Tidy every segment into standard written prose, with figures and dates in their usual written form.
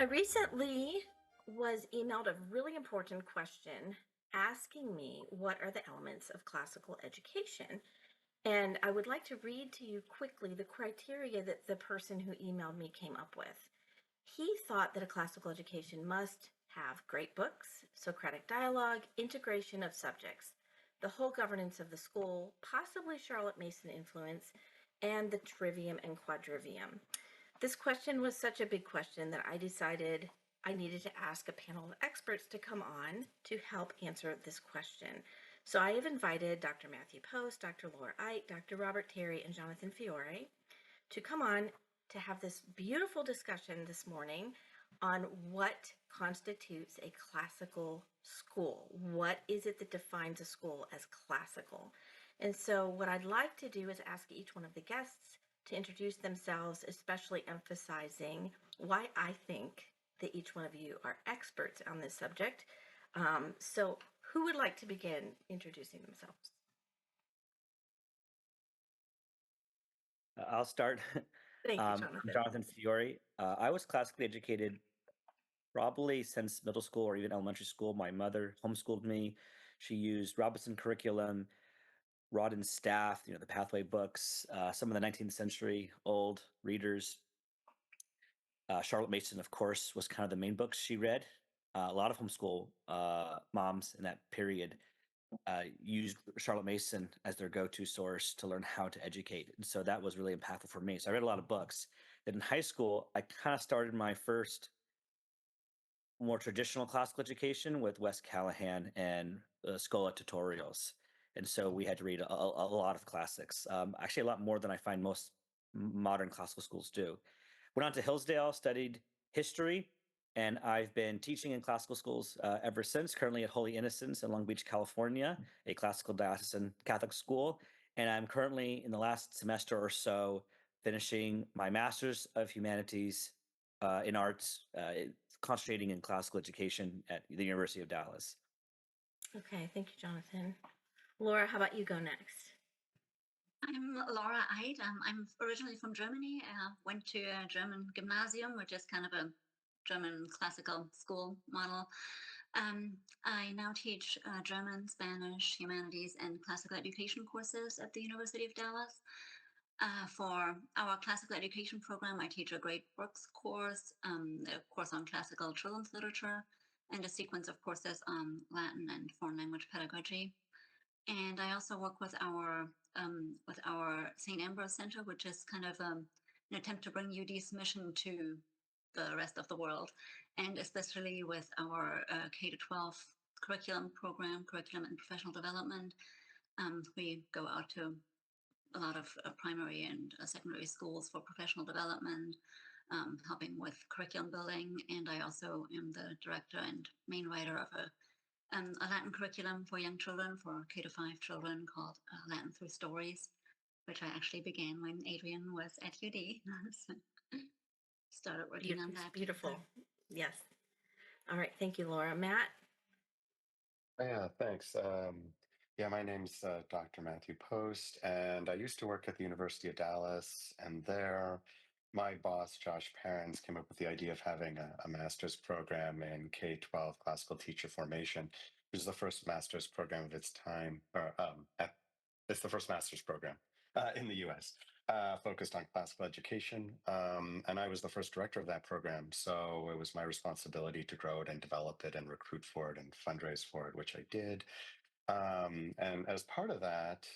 I recently was emailed a really important question asking me what are the elements of classical education. And I would like to read to you quickly the criteria that the person who emailed me came up with. He thought that a classical education must have great books, Socratic dialogue, integration of subjects, the whole governance of the school, possibly Charlotte Mason influence, and the trivium and quadrivium. This question was such a big question that I decided I needed to ask a panel of experts to come on to help answer this question. So I have invited Dr. Matthew Post, Dr. Laura Eit, Dr. Robert Terry, and Jonathan Fiore to come on to have this beautiful discussion this morning on what constitutes a classical school. What is it that defines a school as classical? And so what I'd like to do is ask each one of the guests to introduce themselves, especially emphasizing why I think that each one of you are experts on this subject. So who would like to begin introducing themselves? I'll start. Thank you, I'm Jonathan. Jonathan Fiore. I was classically educated probably since middle school or even elementary school. My mother homeschooled me. She used Robinson curriculum, Rod and Staff, the Pathway books, some of the 19th century old readers. Charlotte Mason, of course, was kind of the main books she read. A lot of homeschool moms in that period used Charlotte Mason as their go-to source to learn how to educate. And so that was really impactful for me. So I read a lot of books. Then in high school, I kind of started my first more traditional classical education with Wes Callahan and Schola tutorials. And so we had to read a lot of classics, actually a lot more than I find most modern classical schools do. Went on to Hillsdale, studied history, and I've been teaching in classical schools ever since, currently at Holy Innocents in Long Beach, California, a classical diocesan Catholic school. And I'm currently in the last semester or so finishing my Master's of Humanities in arts, concentrating in classical education at the University of Dallas. Okay, thank you, Jonathan. Laura, how about you go next? I'm Laura Eid. I'm originally from Germany. Went to a German gymnasium, which is kind of a German classical school model. I now teach German, Spanish, humanities, and classical education courses at the University of Dallas. For our classical education program, I teach a great works course, a course on classical children's literature, and a sequence of courses on Latin and foreign language pedagogy. And I also work with our St. Ambrose Center, which is kind of an attempt to bring UD's mission to the rest of the world, and especially with our K to 12 curriculum program, curriculum and professional development. We go out to a lot of primary and secondary schools for professional development, helping with curriculum building. And I also am the director and main writer of a Latin curriculum for young children, for K to 5 children, called Latin Through Stories, which I actually began when Adrian was at UD. So started working on It's that. beautiful. Yes. All right. Thank you, Laura. Matt? Yeah, thanks. Yeah, my name's Dr. Matthew Post, and I used to work at the University of Dallas. And there, my boss, Josh Parents, came up with the idea of having a master's program in K-12 classical teacher formation, which is the first master's program of its time, or it's the first master's program in the US. Focused on classical education. And I was the first director of that program. So it was my responsibility to grow it and develop it and recruit for it and fundraise for it, which I did. And as part of that,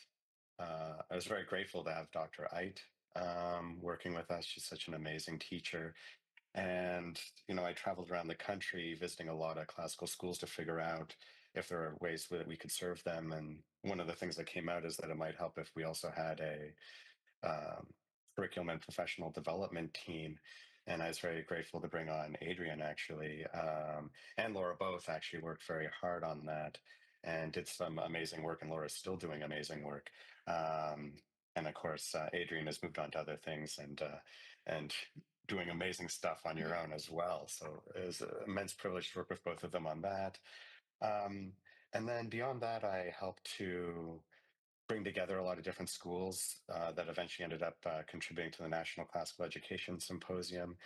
I was very grateful to have Dr. Eit working with us. She's such an amazing teacher. And, I traveled around the country visiting a lot of classical schools to figure out if there are ways that we could serve them. And one of the things that came out is that it might help if we also had a um, curriculum and professional development team. And I was very grateful to bring on Adrian, actually, and Laura both actually worked very hard on that and did some amazing work. And Laura's still doing amazing work. And of course, Adrian has moved on to other things and doing amazing stuff on your own as well. So it was an immense privilege to work with both of them on that. Um, and then beyond that, I helped to bring together a lot of different schools that eventually ended up contributing to the National Classical Education Symposium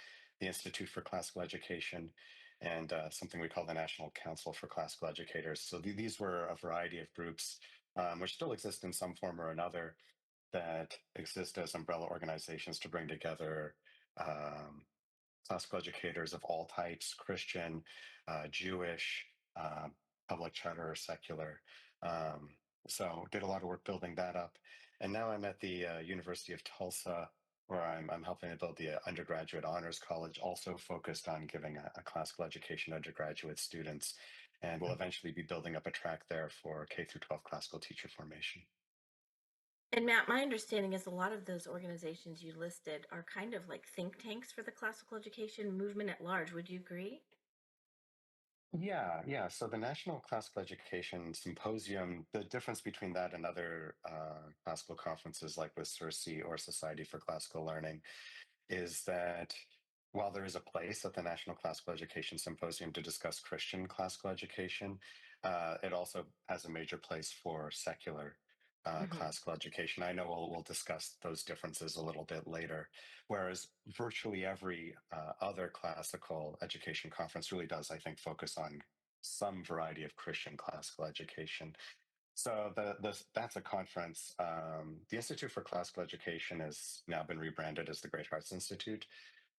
the Institute for Classical Education, and something we call the National Council for Classical Educators. So these were a variety of groups which still exist in some form or another, that exist as umbrella organizations to bring together classical educators of all types, Christian, Jewish, uh, public charter or secular. Um, so did a lot of work building that up. And now I'm at the University of Tulsa, where I'm helping to build the undergraduate honors college, also focused on giving a classical education undergraduate students. And we'll eventually be building up a track there for K through 12 classical teacher formation. And Matt, my understanding is a lot of those organizations you listed are kind of like think tanks for the classical education movement at large. Would you agree? Yeah. So the National Classical Education Symposium, the difference between that and other classical conferences like with CIRCE or Society for Classical Learning is that while there is a place at the National Classical Education Symposium to discuss Christian classical education, it also has a major place for secular Hmm. classical education. I know we'll discuss those differences a little bit later, whereas virtually every other classical education conference really does, I think, focus on some variety of Christian classical education. So that's a conference. The Institute for Classical Education has now been rebranded as the Great Hearts Institute,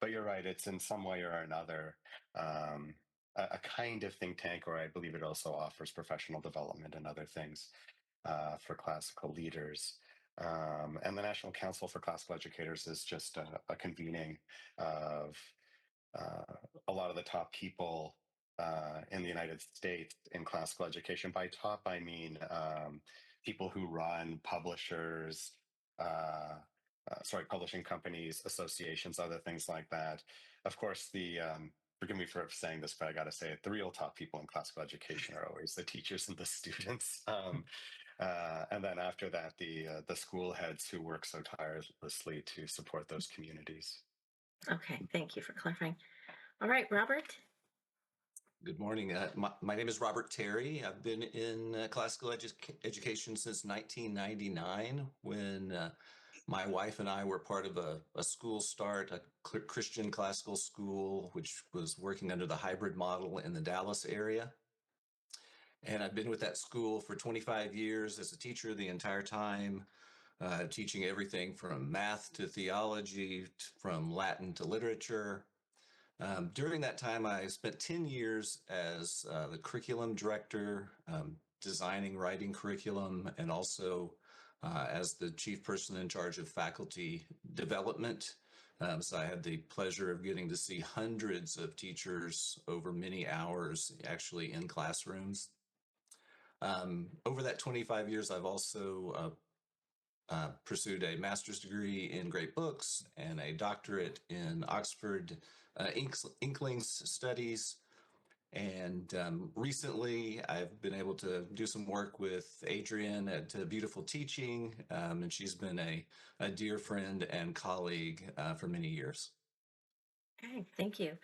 but you're right, it's in some way or another um, a kind of think tank, or I believe it also offers professional development and other things for classical leaders. And the National Council for Classical Educators is just a convening of a lot of the top people in the United States in classical education. By top, I mean people who run publishers, publishing companies, associations, other things like that. Of course, forgive me for saying this, but I got to say it, the real top people in classical education are always the teachers and the students. And then after that, the school heads who work so tirelessly to support those communities. Okay, thank you for clarifying. All right, Robert. Good morning. My name is Robert Terry. I've been in classical education since 1999 when my wife and I were part of a school start, a Christian classical school, which was working under the hybrid model in the Dallas area. And I've been with that school for 25 years as a teacher the entire time, teaching everything from math to theology, from Latin to literature. During that time, I spent 10 years as the curriculum director, designing, writing curriculum, and also as the chief person in charge of faculty development. So I had the pleasure of getting to see hundreds of teachers over many hours actually in classrooms. Over that 25 years, I've also pursued a master's degree in great books and a doctorate in Oxford Inkling Studies. And recently, I've been able to do some work with Adrienne at Beautiful Teaching, and she's been a dear friend and colleague for many years. Okay, thank you.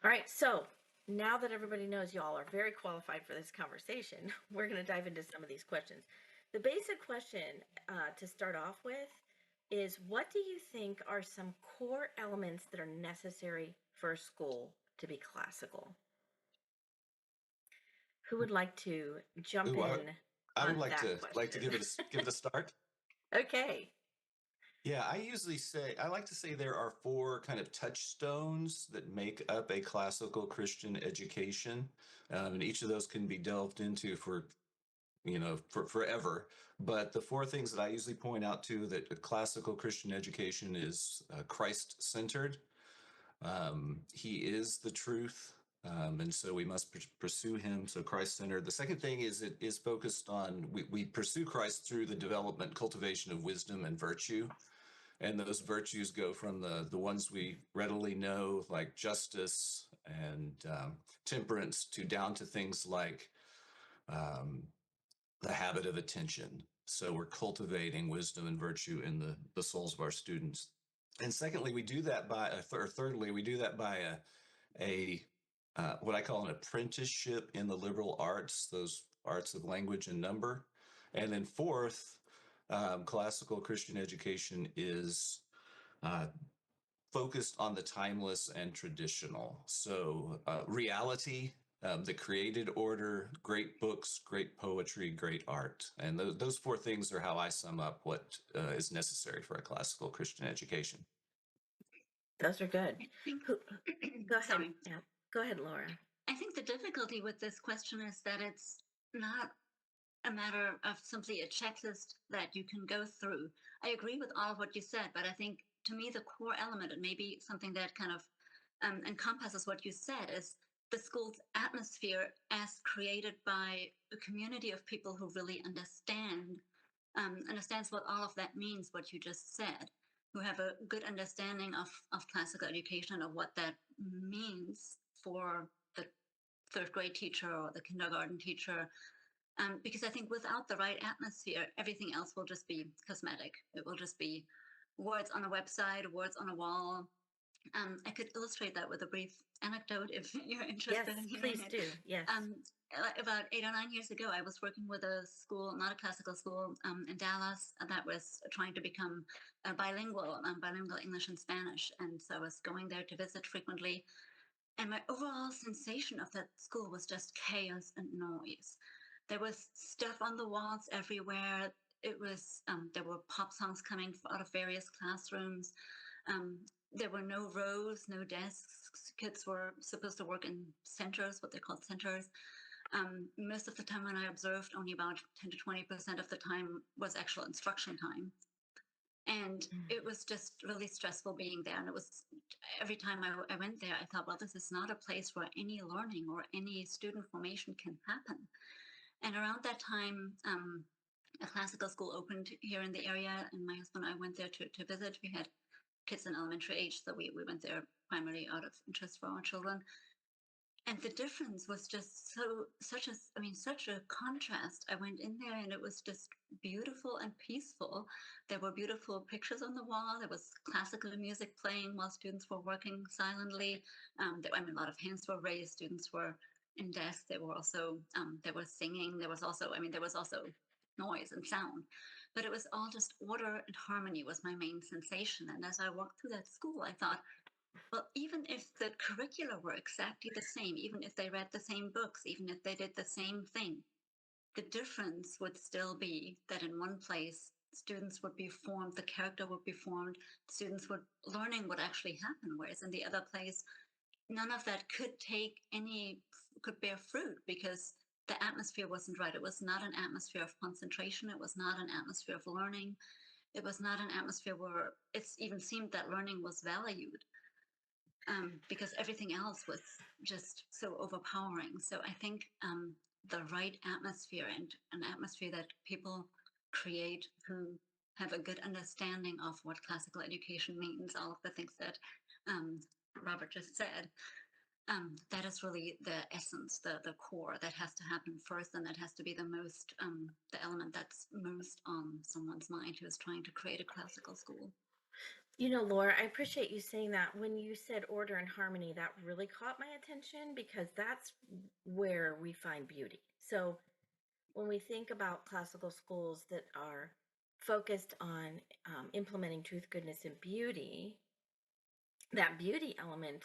All right, so now that everybody knows y'all are very qualified for this conversation, we're going to dive into some of these questions. The basic question to start off with is, what do you think are some core elements that are necessary for a school to be classical? Who would like to jump Ooh, in I would on like that to question? give it a start. Okay. Yeah, I like to say there are four kind of touchstones that make up a classical Christian education. And each of those can be delved into for forever. But the four things that I usually point out to that a classical Christian education is Christ-centered. He is the truth. And so we must pursue him. So Christ-centered. The second thing is it is focused on, we pursue Christ through the development, cultivation of wisdom and virtue. And those virtues go from the ones we readily know, like justice and temperance, to down to things like um, the habit of attention. So we're cultivating wisdom and virtue in the souls of our students. And secondly, we do that by, or thirdly, we do that by a what I call an apprenticeship in the liberal arts, those arts of language and number. And then fourth, classical Christian education is focused on the timeless and traditional. So reality, the created order, great books, great poetry, great art. And those four things are how I sum up what is necessary for a classical Christian education. Those are good. I think, Go ahead. sorry. Yeah. Go ahead, Laura. I think the difficulty with this question is that it's not a matter of simply a checklist that you can go through. I agree with all of what you said, but I think to me the core element, and maybe something that kind of encompasses what you said, is the school's atmosphere as created by a community of people who really understands what all of that means, what you just said, who have a good understanding of classical education, of what that means for the third grade teacher or the kindergarten teacher. Because I think without the right atmosphere, everything else will just be cosmetic. It will just be words on a website, words on a wall. I could illustrate that with a brief anecdote if you're interested Yes, in hearing please it. do. Yes. About 8 or 9 years ago, I was working with a school, not a classical school, in Dallas that was trying to become bilingual English and Spanish. And so I was going there to visit frequently. And my overall sensation of that school was just chaos and noise. There was stuff on the walls everywhere. It was there were pop songs coming out of various classrooms. Um, there were no rows, no desks. Kids were supposed to work in centers, what they called centers. Most of the time when I observed, only about 10 to 20% of the time was actual instruction time. And it was just really stressful being there. And it was every time I went there, I thought, well, this is not a place where any learning or any student formation can happen. And around that time, a classical school opened here in the area, and my husband and I went there to visit. We had kids in elementary age, so we went there primarily out of interest for our children. And the difference was just such a contrast. I went in there and it was just beautiful and peaceful. There were beautiful pictures on the wall. There was classical music playing while students were working silently. A lot of hands were raised. Students were in desks. There was singing. There was also noise and sound. But it was all just order and harmony was my main sensation. And as I walked through that school, I thought, well, even if the curricula were exactly the same, even if they read the same books, even if they did the same thing, the difference would still be that in one place, students would be formed, the character would be formed, learning would actually happen. Whereas in the other place, none of that could bear fruit because the atmosphere wasn't right. It was not an atmosphere of concentration. It was not an atmosphere of learning. It was not an atmosphere where it even seemed that learning was valued. Because everything else was just so overpowering. So I think the right atmosphere and an atmosphere that people create who have a good understanding of what classical education means, all of the things that Robert just said, that is really the essence, the core that has to happen first, and that has to be the element that's most on someone's mind who is trying to create a classical school. You know, Laura, I appreciate you saying that. When you said order and harmony, that really caught my attention because that's where we find beauty. So when we think about classical schools that are focused on implementing truth, goodness, and beauty, that beauty element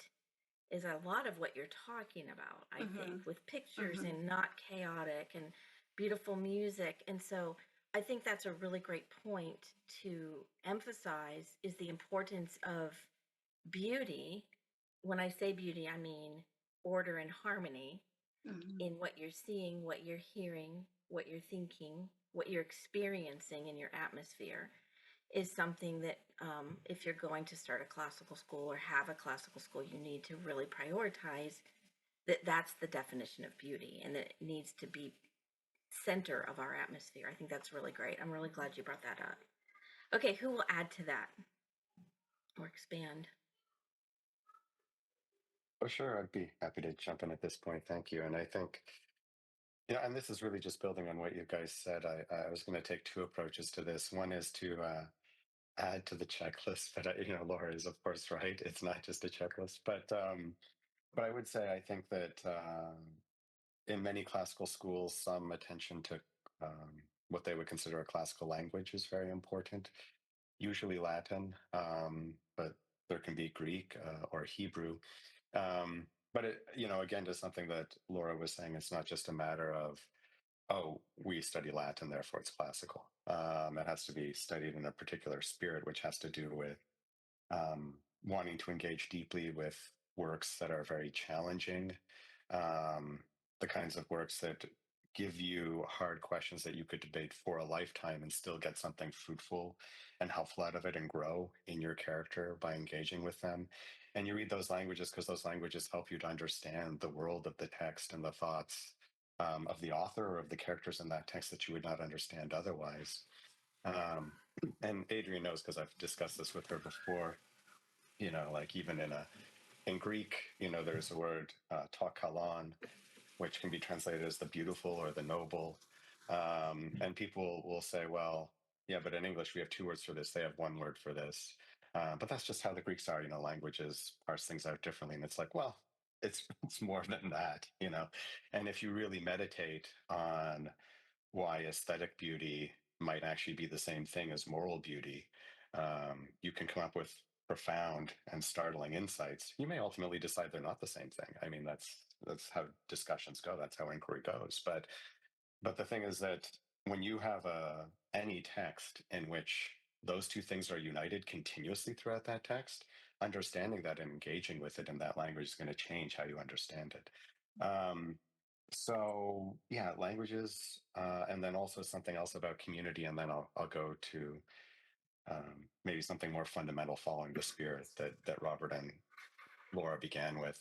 is a lot of what you're talking about, I think, with pictures and not chaotic and beautiful music. And so I think that's a really great point to emphasize is the importance of beauty. When I say beauty, I mean order and harmony in what you're seeing, what you're hearing, what you're thinking, what you're experiencing in your atmosphere is something that if you're going to start a classical school or have a classical school, you need to really prioritize that's the definition of beauty and that it needs to be center of our atmosphere. I think that's really great. I'm really glad you brought that up. Okay, who will add to that or expand? Oh, sure. I'd be happy to jump in at this point. Thank you. And I think, and this is really just building on what you guys said. I was going to take two approaches to this. One is to add to the checklist, but Laura is of course right. It's not just a checklist, but I would say I think that in many classical schools, some attention to what they would consider a classical language is very important. Usually Latin, but there can be Greek or Hebrew. But it, again, just something that Laura was saying, it's not just a matter of, oh, we study Latin, therefore it's classical. It has to be studied in a particular spirit, which has to do with wanting to engage deeply with works that are very challenging, the kinds of works that give you hard questions that you could debate for a lifetime and still get something fruitful and helpful out of it and grow in your character by engaging with them. And you read those languages because those languages help you to understand the world of the text and the thoughts of the author or of the characters in that text that you would not understand otherwise. And Adrienne knows because I've discussed this with her before. Like even in Greek, there's a word ta kalon, which can be translated as the beautiful or the noble. And people will say, well, yeah, but in English, we have two words for this. They have one word for this. But that's just how the Greeks are. Languages parse things out differently. And it's like, well, it's more than that. And if you really meditate on why aesthetic beauty might actually be the same thing as moral beauty, you can come up with profound and startling insights. You may ultimately decide they're not the same thing. I mean, that's how discussions go. That's how inquiry goes. But the thing is that when you have any text in which those two things are united continuously throughout that text, understanding that and engaging with it in that language is going to change how you understand it. So yeah, languages, and then also something else about community, and then I'll go to maybe something more fundamental following the spirit that Robert and Laura began with.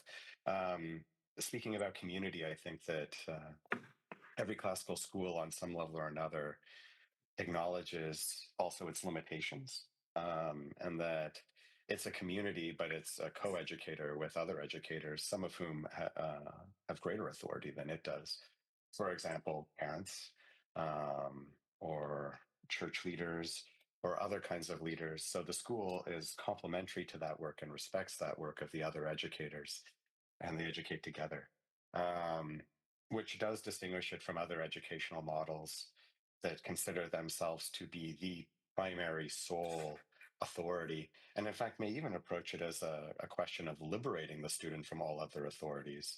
Speaking about community, I think that every classical school on some level or another acknowledges also its limitations, and that it's a community, but it's a co-educator with other educators, some of whom have greater authority than it does. For example, parents, or church leaders, or other kinds of leaders. So the school is complementary to that work and respects that work of the other educators, and they educate together, which does distinguish it from other educational models that consider themselves to be the primary sole authority, and in fact may even approach it as a question of liberating the student from all other authorities.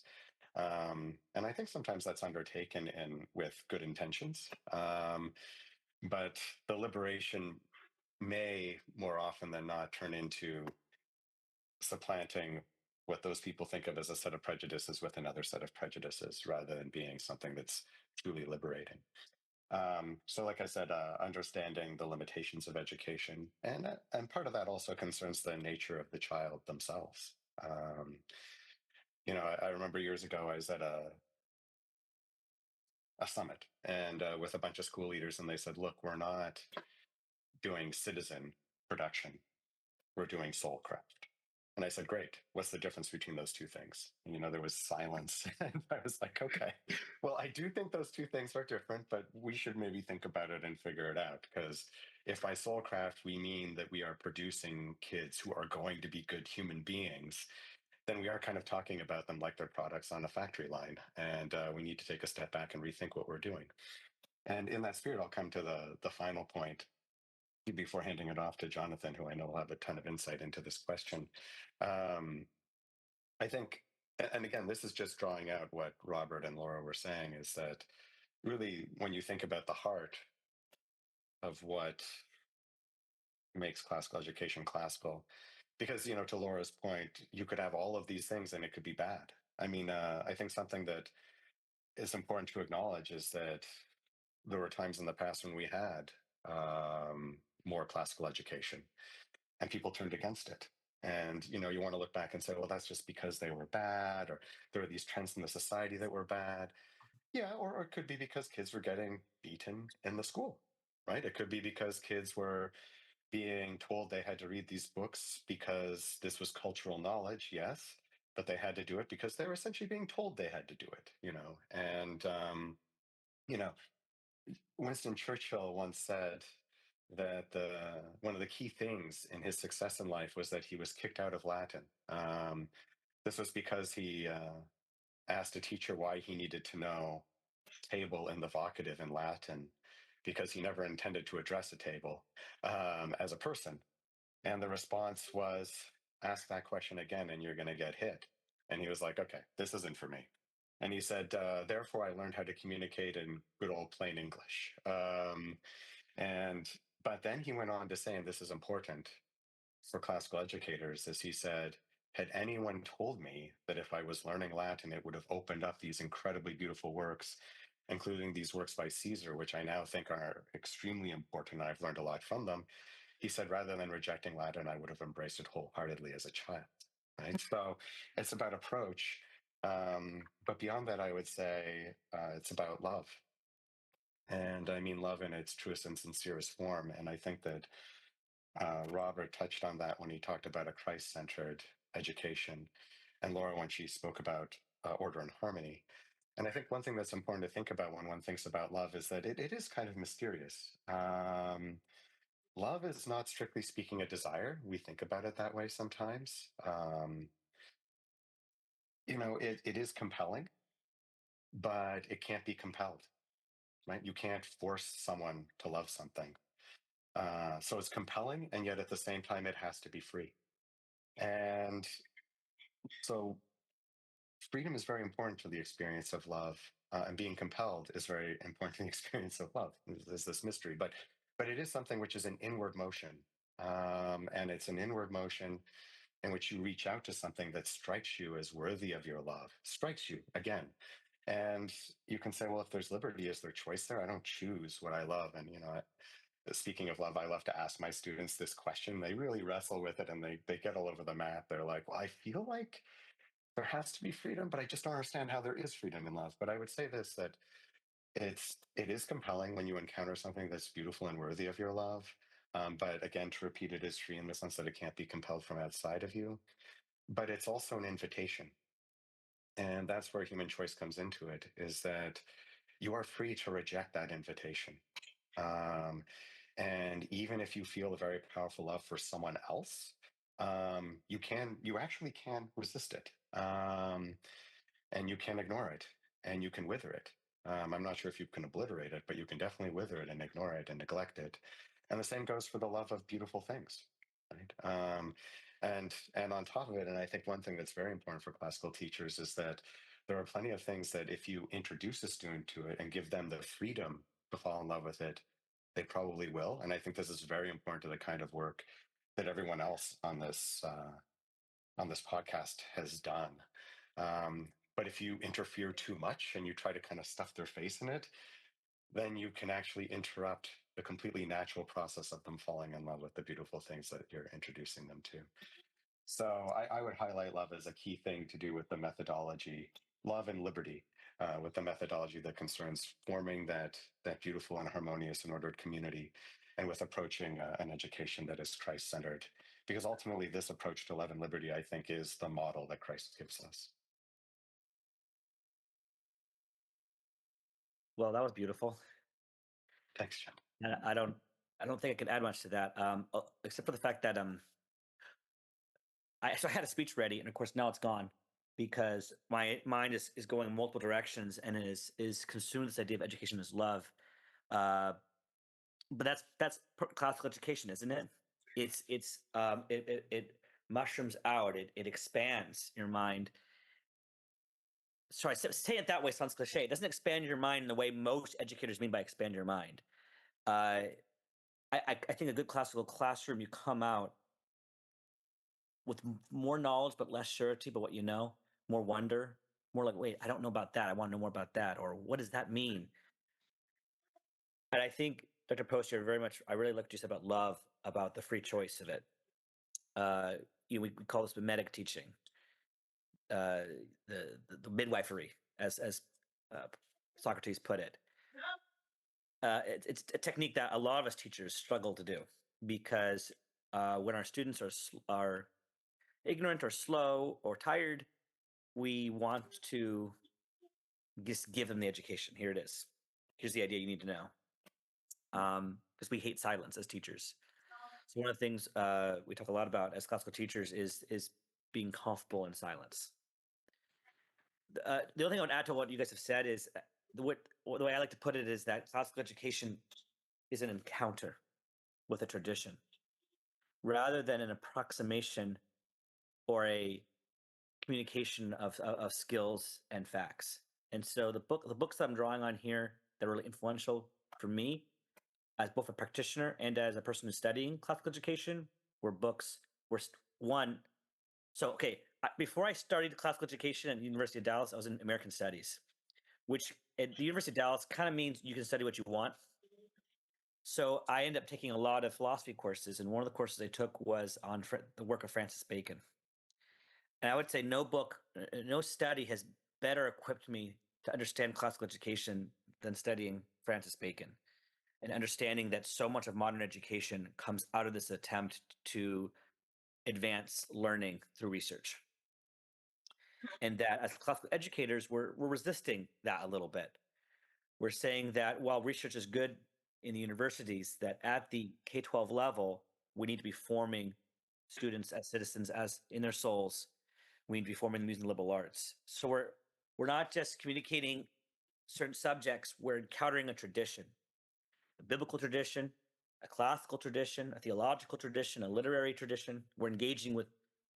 And I think sometimes that's undertaken with good intentions, but the liberation may more often than not turn into supplanting what those people think of as a set of prejudices with another set of prejudices, rather than being something that's truly liberating. So like I said, understanding the limitations of education, and part of that also concerns the nature of the child themselves. I remember years ago I was at a summit and with a bunch of school leaders, and they said, look, we're not doing citizen production, we're doing soulcraft. And I said, great, what's the difference between those two things? And, there was silence. And I was like, okay, well, I do think those two things are different, but we should maybe think about it and figure it out. Because if by soulcraft we mean that we are producing kids who are going to be good human beings, then we are kind of talking about them like they're products on a factory line. And we need to take a step back and rethink what we're doing. And in that spirit, I'll come to the final point before handing it off to Jonathan, who I know will have a ton of insight into this question. I think, and again, this is just drawing out what Robert and Laura were saying, is that really when you think about the heart of what makes classical education classical, because, to Laura's point, you could have all of these things and it could be bad. I mean, I think something that is important to acknowledge is that there were times in the past when we had more classical education and people turned against it. And, you want to look back and say, well, that's just because they were bad, or there are these trends in the society that were bad. Yeah, or it could be because kids were getting beaten in the school, right? It could be because kids were being told they had to read these books because this was cultural knowledge, yes, but they had to do it because they were essentially being told they had to do it. And, you know, Winston Churchill once said that one of the key things in his success in life was that he was kicked out of Latin. This was because he asked a teacher why he needed to know table and the vocative in Latin, because he never intended to address a table as a person. And the response was, ask that question again and you're going to get hit. And he was like, okay, this isn't for me. And he said, therefore, I learned how to communicate in good old plain English. But then he went on to say, and this is important for classical educators, as he said, had anyone told me that if I was learning Latin, it would have opened up these incredibly beautiful works, including these works by Caesar, which I now think are extremely important, and I've learned a lot from them. He said, rather than rejecting Latin, I would have embraced it wholeheartedly as a child. Right. So it's about approach. But beyond that, I would say it's about love. And I mean love in its truest and sincerest form. And I think that Robert touched on that when he talked about a Christ-centered education, and Laura when she spoke about order and harmony. And I think one thing that's important to think about when one thinks about love is that it is kind of mysterious. Love is not strictly speaking a desire. We think about it that way sometimes. It is compelling, but it can't be compelled, right? You can't force someone to love something. So it's compelling, and yet at the same time, it has to be free. And so freedom is very important to the experience of love, and being compelled is very important to the experience of love. There's this mystery, but it is something which is an inward motion, and it's an inward motion in which you reach out to something that strikes you as worthy of your love, strikes you again. And you can say, well, if there's liberty, is there choice there? I don't choose what I love. And, speaking of love, I love to ask my students this question. They really wrestle with it and they get all over the map. They're like, well, I feel like there has to be freedom, but I just don't understand how there is freedom in love. But I would say this, that it is compelling when you encounter something that's beautiful and worthy of your love. But again, to repeat, it is free in the sense that it can't be compelled from outside of you. But it's also an invitation. And that's where human choice comes into it, is that you are free to reject that invitation. And even if you feel a very powerful love for someone else, you actually can resist it. And you can ignore it and you can wither it. I'm not sure if you can obliterate it, but you can definitely wither it and ignore it and neglect it. And the same goes for the love of beautiful things. Right? And on top of it, and I think one thing that's very important for classical teachers is that there are plenty of things that if you introduce a student to it and give them the freedom to fall in love with it, they probably will. And I think this is very important to the kind of work that everyone else on this podcast has done. But if you interfere too much and you try to kind of stuff their face in it, then you can actually interrupt the completely natural process of them falling in love with the beautiful things that you're introducing them to. So I would highlight love as a key thing to do with the methodology, love and liberty, with the methodology that concerns forming that beautiful and harmonious and ordered community, and with approaching an education that is Christ-centered. Because ultimately, this approach to love and liberty, I think, is the model that Christ gives us. Well, that was beautiful. Thanks, Jen. And I don't think I can add much to that, except for the fact that I had a speech ready, and of course now it's gone because my mind is going in multiple directions and is consumed with this idea of education as love. But that's classical education, isn't it? It mushrooms out. It expands your mind. Sorry, saying it that way sounds cliche. It doesn't expand your mind in the way most educators mean by expand your mind. I think a good classical classroom, you come out with more knowledge but less surety about what you know, more wonder, more like, wait, I don't know about that. I want to know more about that, or what does that mean? And I think Dr. Post here I really like what you said about love, about the free choice of it. We call this mimetic teaching, the midwifery, as Socrates put it. It's a technique that a lot of us teachers struggle to do because when our students are ignorant or slow or tired, we want to just give them the education. Here it is. Here's the idea you need to know. Because we hate silence as teachers. So one of the things we talk a lot about as classical teachers is being comfortable in silence. The only thing I would add to what you guys have said is the way I like to put it is that classical education is an encounter with a tradition rather than an approximation or a communication of skills and facts. And so the books that I'm drawing on here that are really influential for me as both a practitioner and as a person who's studying classical education were books were one. So okay, before I studied classical education at the University of Dallas, I was in American Studies, which at the University of Dallas kind of means you can study what you want. So I ended up taking a lot of philosophy courses, and one of the courses I took was on the work of Francis Bacon. And I would say no book, no study has better equipped me to understand classical education than studying Francis Bacon and understanding that so much of modern education comes out of this attempt to advance learning through research. And that as classical educators, we're resisting that a little bit. We're saying that while research is good in the universities, that at the K-12 level, we need to be forming students as citizens, as in their souls. We need to be forming them using the liberal arts. So we're not just communicating certain subjects, we're encountering a tradition, a biblical tradition, a classical tradition, a theological tradition, a literary tradition. We're engaging with,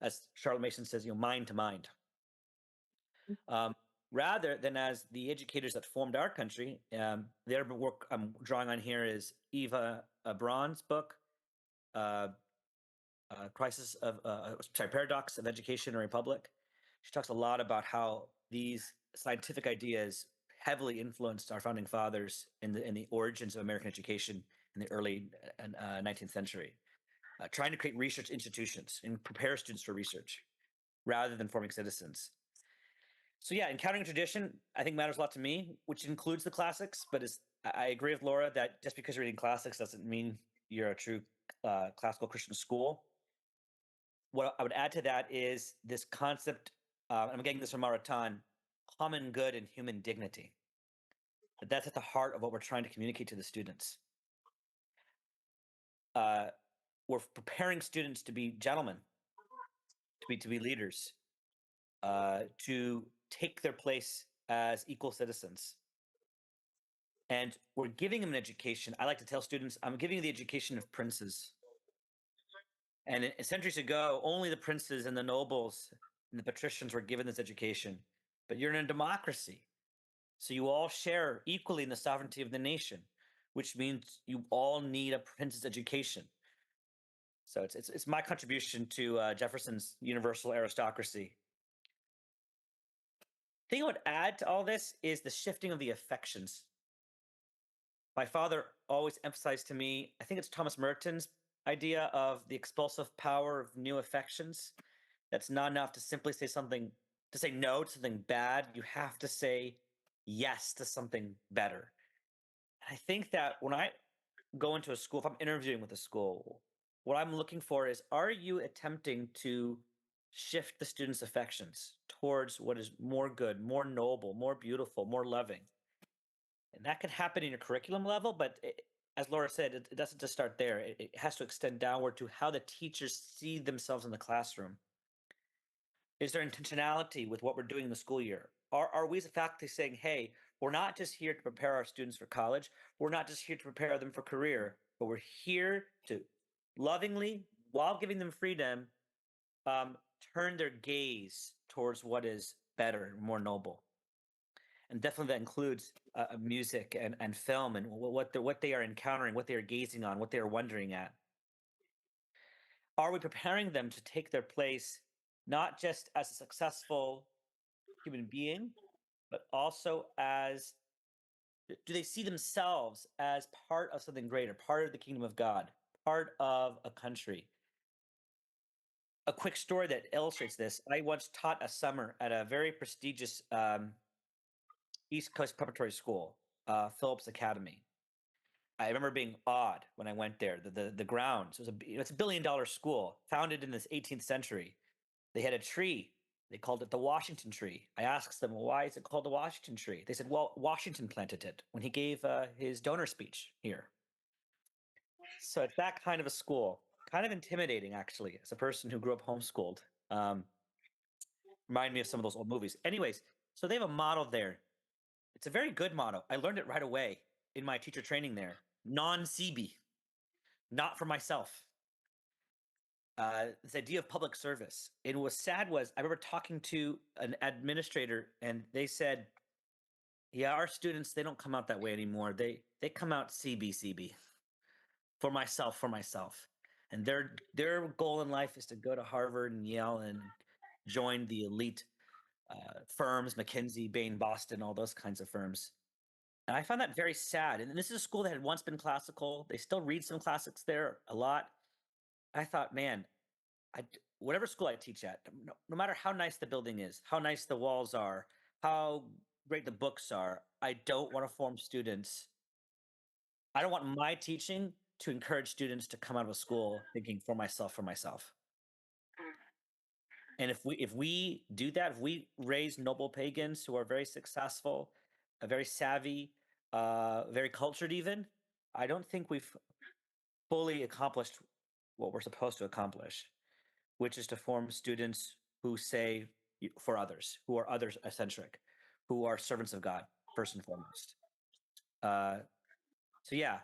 as Charlotte Mason says, mind to mind. Rather than as the educators that formed our country, their work I'm drawing on here is Eva Braun's book, Paradox of Education and Republic. She talks a lot about how these scientific ideas heavily influenced our founding fathers in the origins of American education in the early 19th century, trying to create research institutions and prepare students for research rather than forming citizens. So yeah, encountering tradition, I think matters a lot to me, which includes the classics, but I agree with Laura that just because you're reading classics doesn't mean you're a true classical Christian school. What I would add to that is this concept, I'm getting this from Maritain, common good and human dignity. That's at the heart of what we're trying to communicate to the students. We're preparing students to be gentlemen, to be leaders, to take their place as equal citizens. And we're giving them an education. I like to tell students, I'm giving you the education of princes. And centuries ago, only the princes and the nobles and the patricians were given this education. But you're in a democracy. So you all share equally in the sovereignty of the nation, which means you all need a prince's education. So it's my contribution to Jefferson's universal aristocracy. The thing I would add to all this is the shifting of the affections. My father always emphasized to me, I think it's Thomas Merton's idea of the expulsive power of new affections. That's not enough to simply say something, to say no to something bad. You have to say yes to something better. And I think that when I go into a school, if I'm interviewing with a school, what I'm looking for is, are you attempting to shift the students' affections towards what is more good, more noble, more beautiful, more loving? And that can happen in your curriculum level, but as Laura said, it doesn't just start there. It has to extend downward to how the teachers see themselves in the classroom. Is there intentionality with what we're doing in the school year? Are we as a faculty saying, hey, we're not just here to prepare our students for college, we're not just here to prepare them for career, but we're here to lovingly, while giving them freedom, turn their gaze towards what is better, more noble. And definitely that includes music and film and what they are encountering, what they are gazing on, what they are wondering at. Are we preparing them to take their place not just as a successful human being, but also as, do they see themselves as part of something greater, part of the kingdom of God, part of a country? A quick story that illustrates this. I once taught a summer at a very prestigious East Coast preparatory school, Phillips Academy. I remember being awed when I went there. The grounds, it's $1 billion school founded in this 18th century. They had a tree. They called it the Washington tree. I asked them, well, why is it called the Washington tree? They said, well, Washington planted it when he gave his donor speech here. So it's that kind of a school, kind of intimidating, actually, as a person who grew up homeschooled. Remind me of some of those old movies. Anyways, so they have a motto there. It's a very good motto. I learned it right away in my teacher training there. Non-CB, not for myself. this idea of public service. And what was sad was I remember talking to an administrator, and they said, "Yeah, our students, they don't come out that way anymore. They come out CB for myself, and their goal in life is to go to Harvard and Yale and join the elite firms, McKinsey, Bain, Boston, all those kinds of firms." And I found that very sad. And this is a school that had once been classical. They still read some classics there a lot. I thought, man, whatever school I teach at, no matter how nice the building is, how nice the walls are, how great the books are, I don't want to form students. I don't want my teaching to encourage students to come out of a school thinking for myself. And if we do that, if we raise noble pagans who are very successful, very savvy, very cultured, even, I don't think we've fully accomplished what we're supposed to accomplish, which is to form students who say for others, who are others eccentric, who are servants of God first and foremost. So yeah,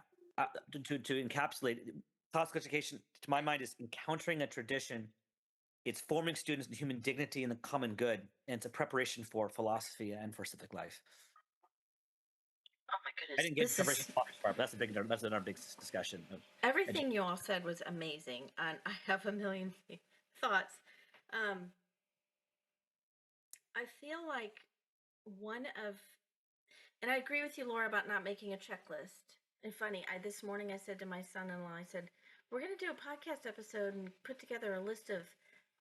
to encapsulate, classical education, to my mind, is encountering a tradition. It's forming students in human dignity and the common good, and it's a preparation for philosophy and for civic life. Oh my I goodness. didn't get This preparation is for philosophy part, but that's another big discussion. everything you all said was amazing, and I have a million thoughts. I feel like one of, and I agree with you, Laura, about not making a checklist. And funny, this morning I said to my son-in-law, I said, we're going to do a podcast episode and put together a list of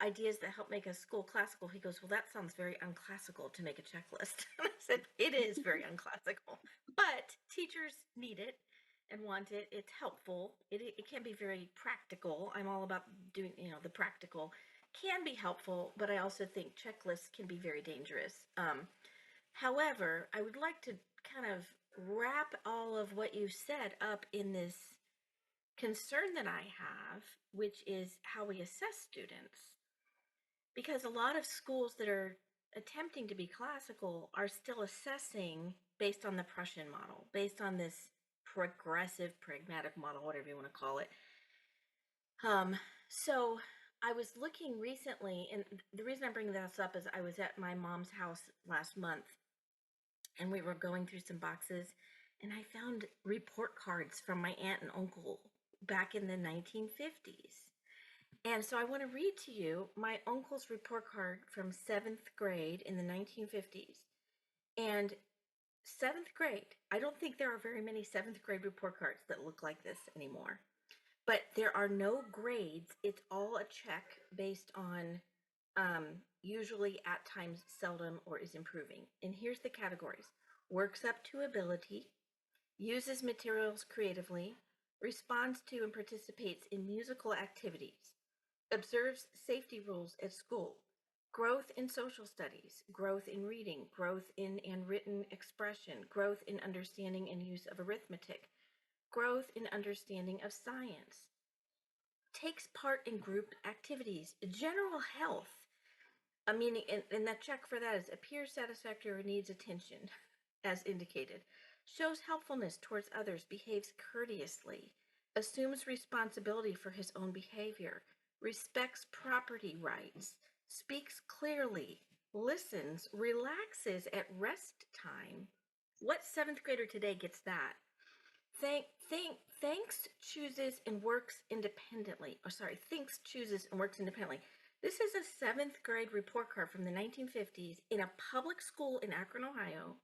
ideas that help make a school classical. He goes, well, that sounds very unclassical to make a checklist. And I said, it is very unclassical, but teachers need it and want it. It's helpful. It can be very practical. I'm all about doing, the practical can be helpful, but I also think checklists can be very dangerous. However, I would like to kind of wrap all of what you said up in this concern that I have, which is how we assess students. Because a lot of schools that are attempting to be classical are still assessing based on the Prussian model, based on this progressive, pragmatic model, whatever you want to call it. So I was looking recently, and the reason I'm bringing this up is I was at my mom's house last month, and we were going through some boxes, and I found report cards from my aunt and uncle back in the 1950s. And so I want to read to you my uncle's report card from 7th grade in the 1950s. And 7th grade, I don't think there are very many 7th grade report cards that look like this anymore. But there are no grades. It's all a check based on usually, at times, seldom, or is improving. And here's the categories: works up to ability, uses materials creatively, responds to and participates in musical activities, observes safety rules at school, growth in social studies, growth in reading, growth in and written expression, growth in understanding and use of arithmetic, growth in understanding of science, takes part in group activities, general health. I mean, and that check for that is appears satisfactory or needs attention, as indicated, shows helpfulness towards others, behaves courteously, assumes responsibility for his own behavior, respects property rights, speaks clearly, listens, relaxes at rest time. What 7th grader today gets that? Thanks, chooses, and works independently. Thinks, chooses, and works independently. This is a 7th grade report card from the 1950s in a public school in Akron, Ohio,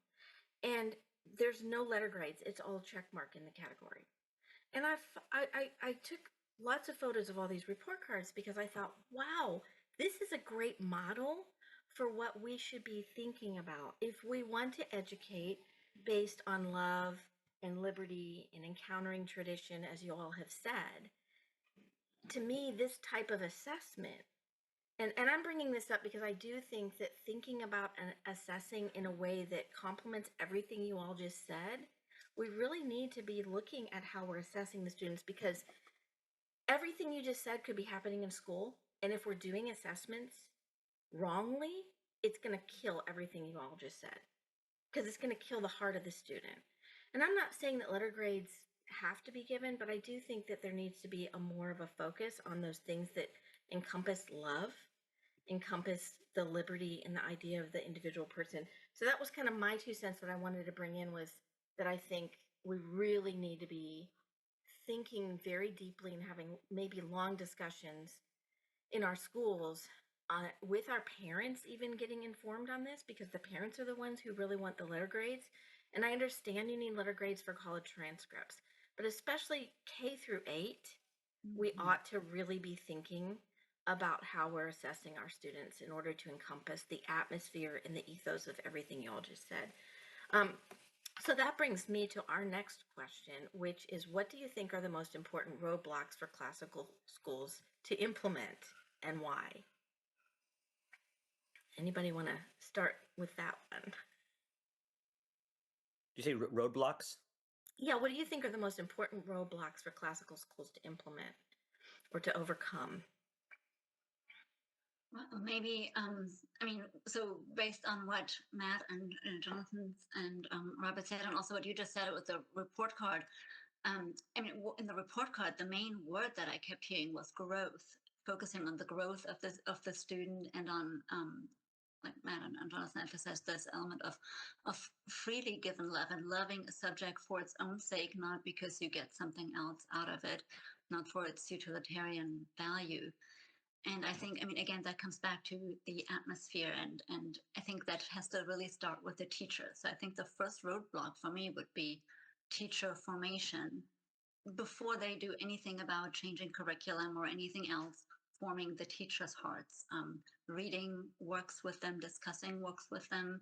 and there's no letter grades. It's all check mark in the category. And I took lots of photos of all these report cards because I thought, wow, this is a great model for what we should be thinking about if we want to educate based on love and liberty and encountering tradition, as you all have said. To me, this type of assessment, and I'm bringing this up because I do think that thinking about and assessing in a way that complements everything you all just said, we really need to be looking at how we're assessing the students, because everything you just said could be happening in school. And if we're doing assessments wrongly, it's going to kill everything you all just said, because it's going to kill the heart of the student. And I'm not saying that letter grades have to be given, but I do think that there needs to be a more of a focus on those things that encompass love, encompass the liberty and the idea of the individual person. So that was kind of my 2 cents that I wanted to bring in, was that I think we really need to be thinking very deeply and having maybe long discussions in our schools, with our parents, even getting informed on this, because the parents are the ones who really want the letter grades. And I understand you need letter grades for college transcripts, but especially K-8, we ought to really be thinking about how we're assessing our students in order to encompass the atmosphere and the ethos of everything you all just said. So that brings me to our next question, which is, what do you think are the most important roadblocks for classical schools to implement, and why? Anybody want to start with that one? Did you say roadblocks? Yeah, what do you think are the most important roadblocks for classical schools to implement or to overcome? Well, maybe, I mean, so based on what Matt and Jonathan and Robert said, and also what you just said with the report card, I mean, in the report card, the main word that I kept hearing was growth, focusing on the growth of the student, and on, like Matt and Jonathan emphasized, this element of freely given love and loving a subject for its own sake, not because you get something else out of it, not for its utilitarian value. And I think, I mean, again, that comes back to the atmosphere, and I think that has to really start with the teacher. So I think the first roadblock for me would be teacher formation before they do anything about changing curriculum or anything else. Forming the teachers' hearts, reading works with them, discussing works with them,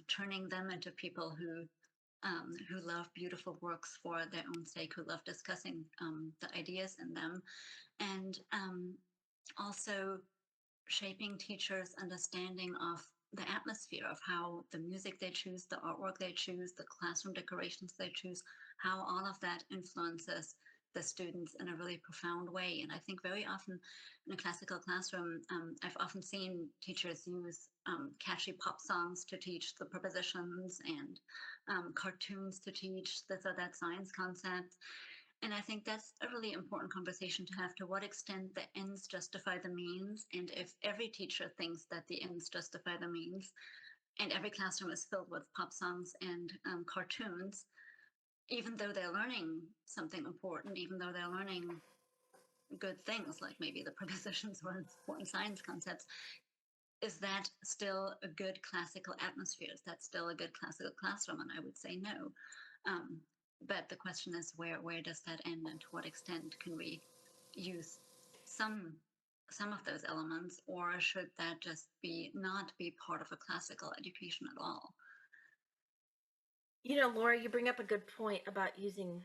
turning them into people who love beautiful works for their own sake, who love discussing the ideas in them, and also shaping teachers' understanding of the atmosphere, of how the music they choose, the artwork they choose, the classroom decorations they choose, how all of that influences the students in a really profound way. And I think very often in a classical classroom, I've often seen teachers use catchy pop songs to teach the prepositions, and cartoons to teach this or that science concept. And I think that's a really important conversation to have. To what extent the ends justify the means? And if every teacher thinks that the ends justify the means, and every classroom is filled with pop songs and cartoons, even though they're learning something important, even though they're learning good things, like maybe the prepositions or important science concepts, is that still a good classical atmosphere? Is that still a good classical classroom? And I would say no. But the question is, where does that end, and to what extent can we use some of those elements, or should that just not be part of a classical education at all? You know, Laura, you bring up a good point about using,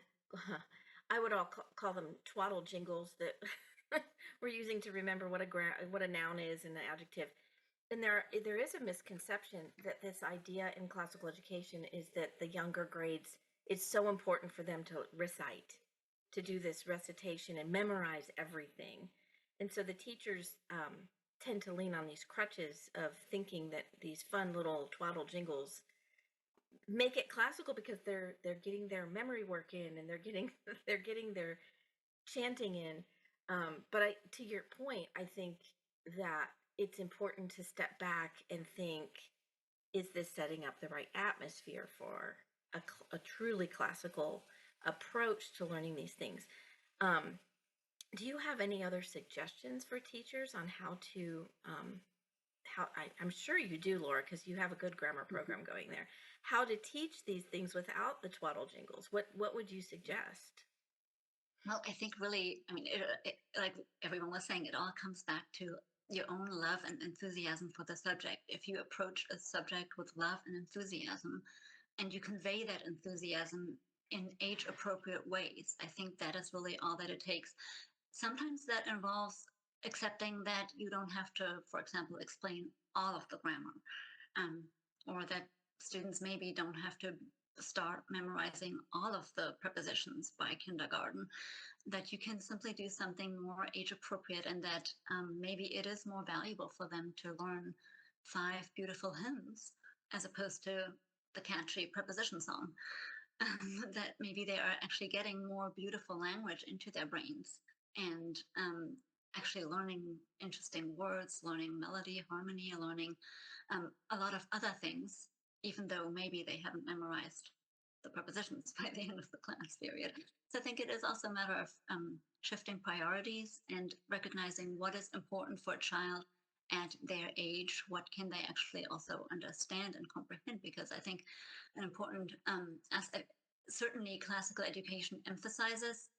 I would call them twaddle jingles that we're using to remember what a noun is and an adjective. And there is a misconception that this idea in classical education is that the younger grades, it's so important for them to recite, to do this recitation and memorize everything. And so the teachers tend to lean on these crutches of thinking that these fun little twaddle jingles make it classical because they're getting their memory work in, and they're getting they're getting their chanting in. But to your point, I think that it's important to step back and think, is this setting up the right atmosphere for a truly classical approach to learning these things? Do you have any other suggestions for teachers on how to, I'm sure you do, Laura, because you have a good grammar program going there, how to teach these things without the twaddle jingles? What would you suggest? Well, I think really, I mean, like everyone was saying, it all comes back to your own love and enthusiasm for the subject. If you approach a subject with love and enthusiasm, and you convey that enthusiasm in age appropriate ways, I think that is really all that it takes. Sometimes that involves accepting that you don't have to, for example, explain all of the grammar, or that students maybe don't have to start memorizing all of the prepositions by kindergarten, that you can simply do something more age appropriate, and that maybe it is more valuable for them to learn 5 beautiful hymns as opposed to the catchy preposition song. That maybe they are actually getting more beautiful language into their brains, and actually learning interesting words, learning melody, harmony, learning a lot of other things, even though maybe they haven't memorized the prepositions by the end of the class period. So I think it is also a matter of shifting priorities and recognizing what is important for a child at their age. What can they actually also understand and comprehend? Because I think an important aspect, certainly classical education emphasizes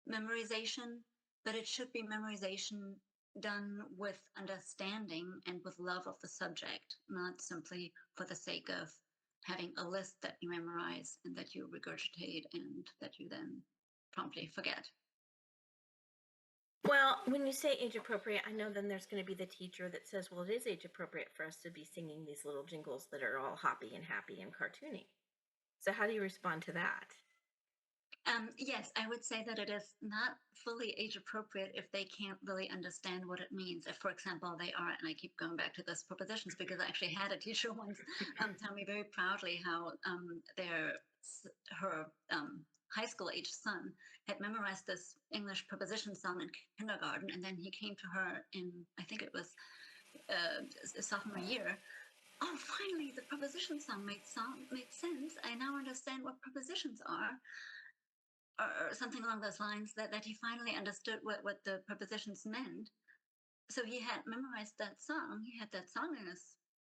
memorization, but it should be memorization done with understanding and with love of the subject, not simply for the sake of having a list that you memorize and that you regurgitate and that you then promptly forget. Well, when you say age appropriate, I know then there's going to be the teacher that says, well, it is age appropriate for us to be singing these little jingles that are all hoppy and happy and cartoony. So how do you respond to that? Yes, I would say that it is not fully age appropriate if they can't really understand what it means. If, for example, they are, and I keep going back to this prepositions because I actually had a teacher once tell me very proudly how her high school age son had memorized this English preposition song in kindergarten, and then he came to her in, I think it was sophomore year. Oh, finally, the preposition song made sense. I now understand what prepositions are, or something along those lines, that he finally understood what the prepositions meant. So he had memorized that song. He had that song in his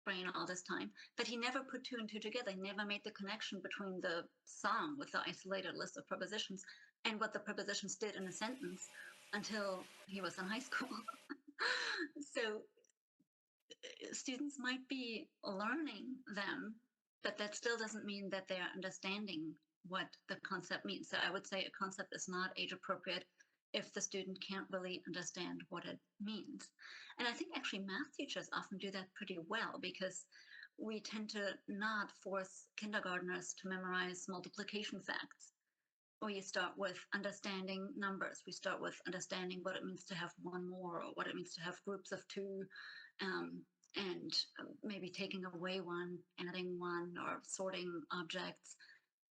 brain all this time, but he never put two and two together. He never made the connection between the song with the isolated list of prepositions and what the prepositions did in a sentence until he was in high school. So students might be learning them, but that still doesn't mean that they're understanding what the concept means. So I would say a concept is not age appropriate if the student can't really understand what it means. And I think actually math teachers often do that pretty well because we tend to not force kindergartners to memorize multiplication facts. We start with understanding numbers. We start with understanding what it means to have one more, or what it means to have groups of two, and maybe taking away one, adding one, or sorting objects.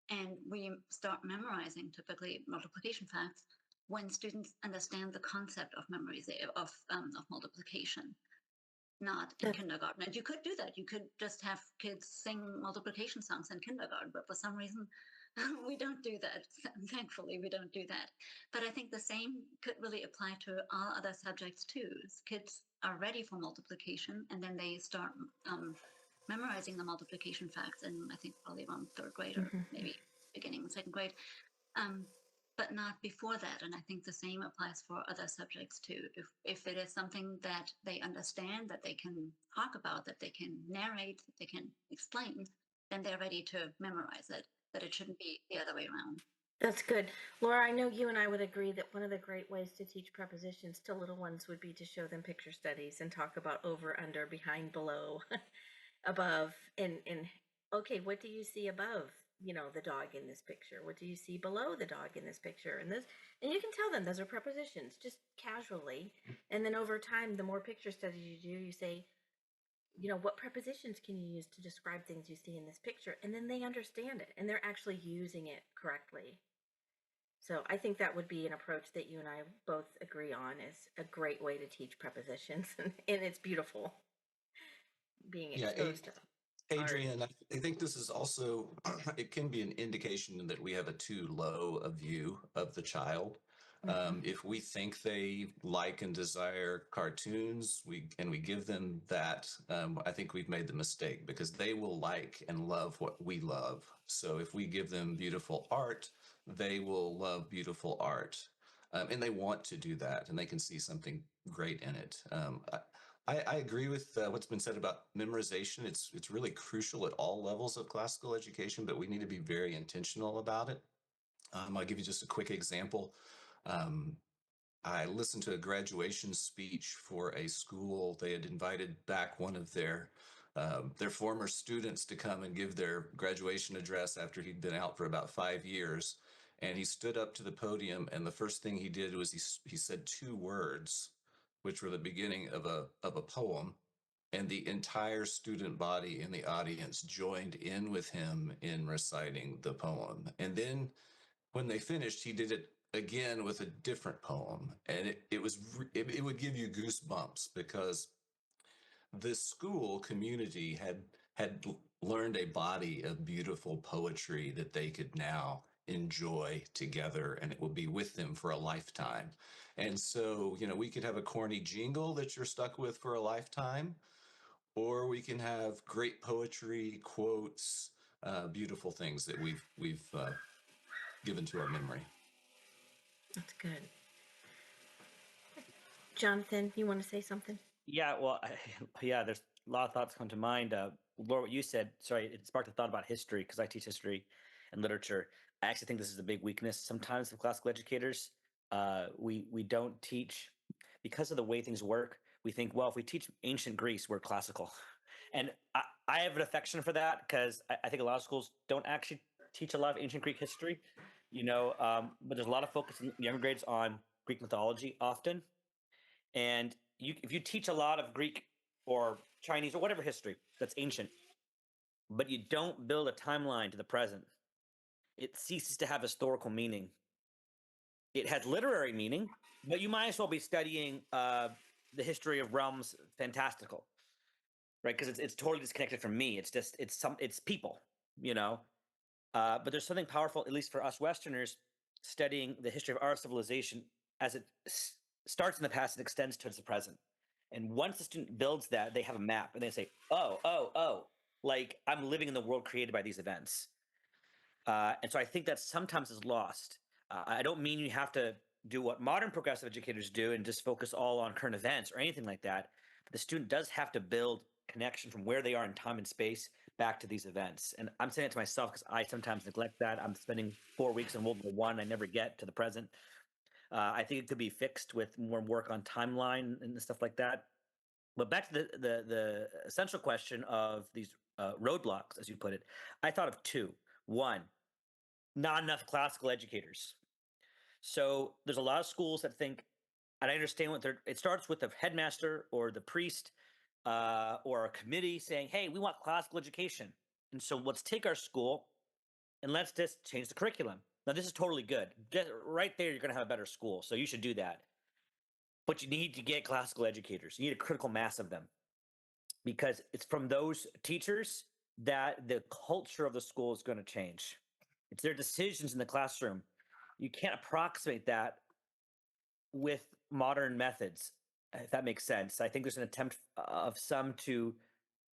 And we start memorizing typically multiplication facts when students understand the concept of of multiplication, not in kindergarten. And you could do that. You could just have kids sing multiplication songs in kindergarten, but for some reason, we don't do that. Thankfully, we don't do that. But I think the same could really apply to all other subjects too. Kids are ready for multiplication, and then they start memorizing the multiplication facts in, I think, probably around third grade or maybe beginning second grade. But not before that. And I think the same applies for other subjects too. If it is something that they understand, that they can talk about, that they can narrate, that they can explain, then they're ready to memorize it. But it shouldn't be the other way around. That's good. Laura, I know you and I would agree that one of the great ways to teach prepositions to little ones would be to show them picture studies and talk about over, under, behind, below, above, and okay, what do you see above, the dog in this picture? What do you see below the dog in this picture? And you can tell them those are prepositions just casually. And then over time, the more picture studies you do, you say, what prepositions can you use to describe things you see in this picture? And then they understand it and they're actually using it correctly. So I think that would be an approach that you and I both agree on is a great way to teach prepositions. And it's beautiful being exposed to them. Adrian, I think this is also, it can be an indication that we have a too low a view of the child. If we think they like and desire cartoons, we give them that, I think we've made the mistake because they will like and love what we love. So if we give them beautiful art, they will love beautiful art. And they want to do that and they can see something great in it. I agree with what's been said about memorization. It's really crucial at all levels of classical education, but we need to be very intentional about it. I'll give you just a quick example. I listened to a graduation speech for a school. They had invited back one of their former students to come and give their graduation address after he'd been out for about 5 years. And he stood up to the podium, and the first thing he did was he said two words, which were the beginning of a poem, and the entire student body in the audience joined in with him in reciting the poem. And then when they finished, he did it again with a different poem, and it would give you goosebumps because this school community had learned a body of beautiful poetry that they could now enjoy together, and it will be with them for a lifetime. And so, we could have a corny jingle that you're stuck with for a lifetime, or we can have great poetry, quotes, beautiful things that we've given to our memory. That's good. Jonathan, you want to say something? Yeah, well, yeah, there's a lot of thoughts come to mind. Laura, what you said, sorry, it sparked a thought about history because I teach history and literature. I actually think this is a big weakness sometimes of classical educators. We don't teach because of the way things work. We think, well, if we teach ancient Greece, we're classical, and I have an affection for that because I think a lot of schools don't actually teach a lot of ancient Greek history, but there's a lot of focus in younger grades on Greek mythology often, and if you teach a lot of Greek or Chinese or whatever history that's ancient, but you don't build a timeline to the present, it ceases to have historical meaning. It has literary meaning, but you might as well be studying the history of realms fantastical, right? Because it's totally disconnected from me. It's people, you know. But there's something powerful, at least for us Westerners, studying the history of our civilization as it starts in the past and extends towards the present. And once the student builds that, they have a map and they say, oh, like I'm living in the world created by these events. And so I think that sometimes is lost. I don't mean you have to do what modern progressive educators do and just focus all on current events or anything like that. But the student does have to build connection from where they are in time and space back to these events. And I'm saying it to myself because I sometimes neglect that. I'm spending 4 weeks in World War One. I never get to the present. I think it could be fixed with more work on timeline and stuff like that. But back to the essential question of these roadblocks, as you put it, I thought of two. One, not enough classical educators. So there's a lot of schools that think, and I understand it starts with the headmaster or the priest or a committee saying, hey, we want classical education. And so let's take our school and let's just change the curriculum. Now, this is totally good. Just right there, you're going to have a better school. So you should do that. But you need to get classical educators. You need a critical mass of them because it's from those teachers that the culture of the school is going to change. It's their decisions in the classroom. You can't approximate that with modern methods, if that makes sense. I think there's an attempt of some to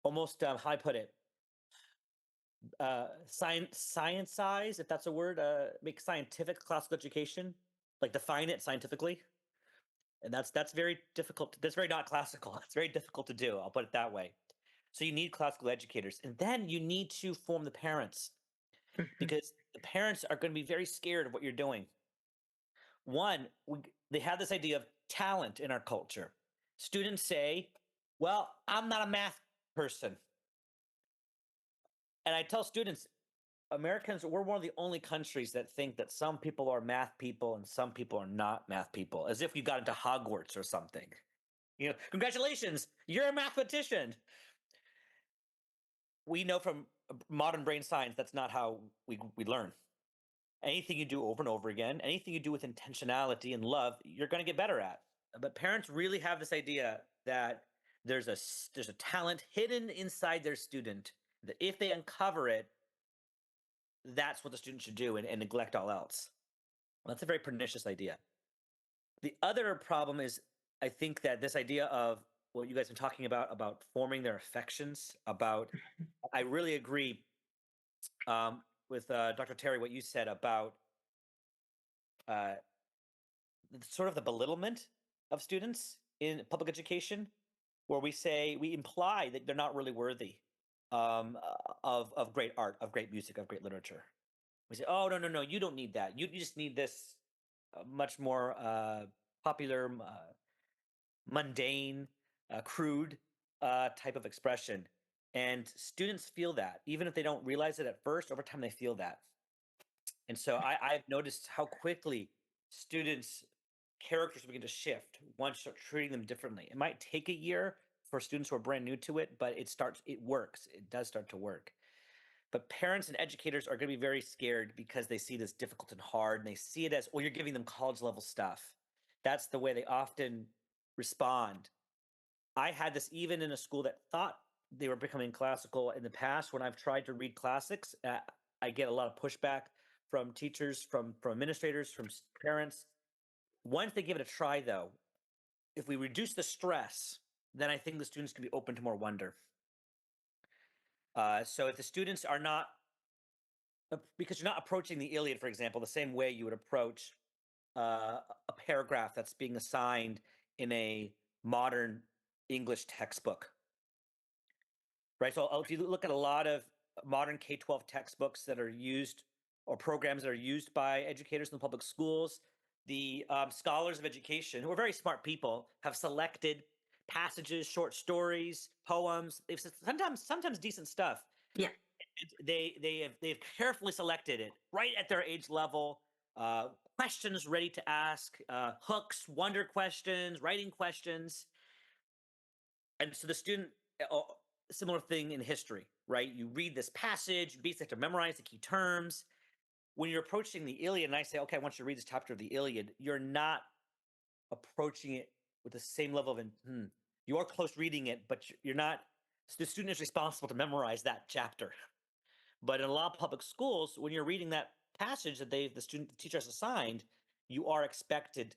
almost, how I put it, science-size, if that's a word, make scientific classical education, like define it scientifically. And that's very difficult. That's very not classical. It's very difficult to do. I'll put it that way. So you need classical educators, and then you need to form the parents because the parents are going to be very scared of what you're doing. One, they have this idea of talent in our culture. Students say, well, I'm not a math person. And I tell students, Americans, we're one of the only countries that think that some people are math people and some people are not math people, as if you got into Hogwarts or something. Congratulations, you're a mathematician. We know from modern brain science that's not how we learn. Anything you do over and over again, anything you do with intentionality and love, you're going to get better at. But parents really have this idea that there's a talent hidden inside their student that if they uncover it, that's what the student should do and neglect all else. Well, that's a very pernicious idea. The other problem is, I think that this idea of what you guys have been talking about forming their affections, I really agree with Dr. Terry, what you said about uh, sort of the belittlement of students in public education, where we imply that they're not really worthy of great art, of great music, of great literature. We say, oh, no, you don't need that. You just need this much more popular, mundane, crude type of expression. And students feel that, even if they don't realize it at first, over time they feel that. And so I've noticed how quickly students' characters begin to shift once you start treating them differently. It might take a year for students who are brand new to it, but it works. It does start to work. But parents and educators are going to be very scared because they see it as difficult and hard, and they see it as, well, you're giving them college level stuff. That's the way they often respond. I had this even in a school that thought they were becoming classical in the past. When I've tried to read classics, I get a lot of pushback from teachers, from administrators, from parents. Once they give it a try, though, if we reduce the stress, then I think the students can be open to more wonder. So if the students are not, because you're not approaching the Iliad, for example, the same way you would approach a paragraph that's being assigned in a modern English textbook, right? So if you look at a lot of modern K-12 textbooks that are used, or programs that are used by educators in the public schools, the scholars of education, who are very smart people, have selected passages, short stories, poems. They've sometimes decent stuff. Yeah. They've carefully selected it right at their age level. Questions ready to ask, hooks, wonder questions, writing questions. And so the student, similar thing in history, right? You read this passage, you basically have to memorize the key terms. When you're approaching the Iliad, and I say, okay, I want you to read this chapter of the Iliad, you're not approaching it with the same level of, you are close reading it, but you're not, the student is responsible to memorize that chapter. But in a lot of public schools, when you're reading that passage that the teacher has assigned, you are expected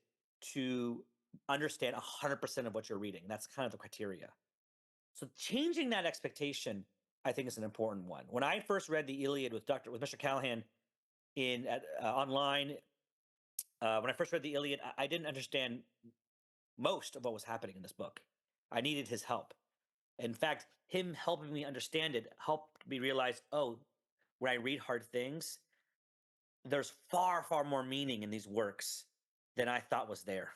to understand 100% of what you're reading. That's kind of the criteria. So changing that expectation, I think, is an important one. When I first read the Iliad with Mr. Callahan online, when I first read the Iliad, I didn't understand most of what was happening in this book. I needed his help. In fact, him helping me understand it helped me realize, oh, when I read hard things, there's far, far more meaning in these works than I thought was there.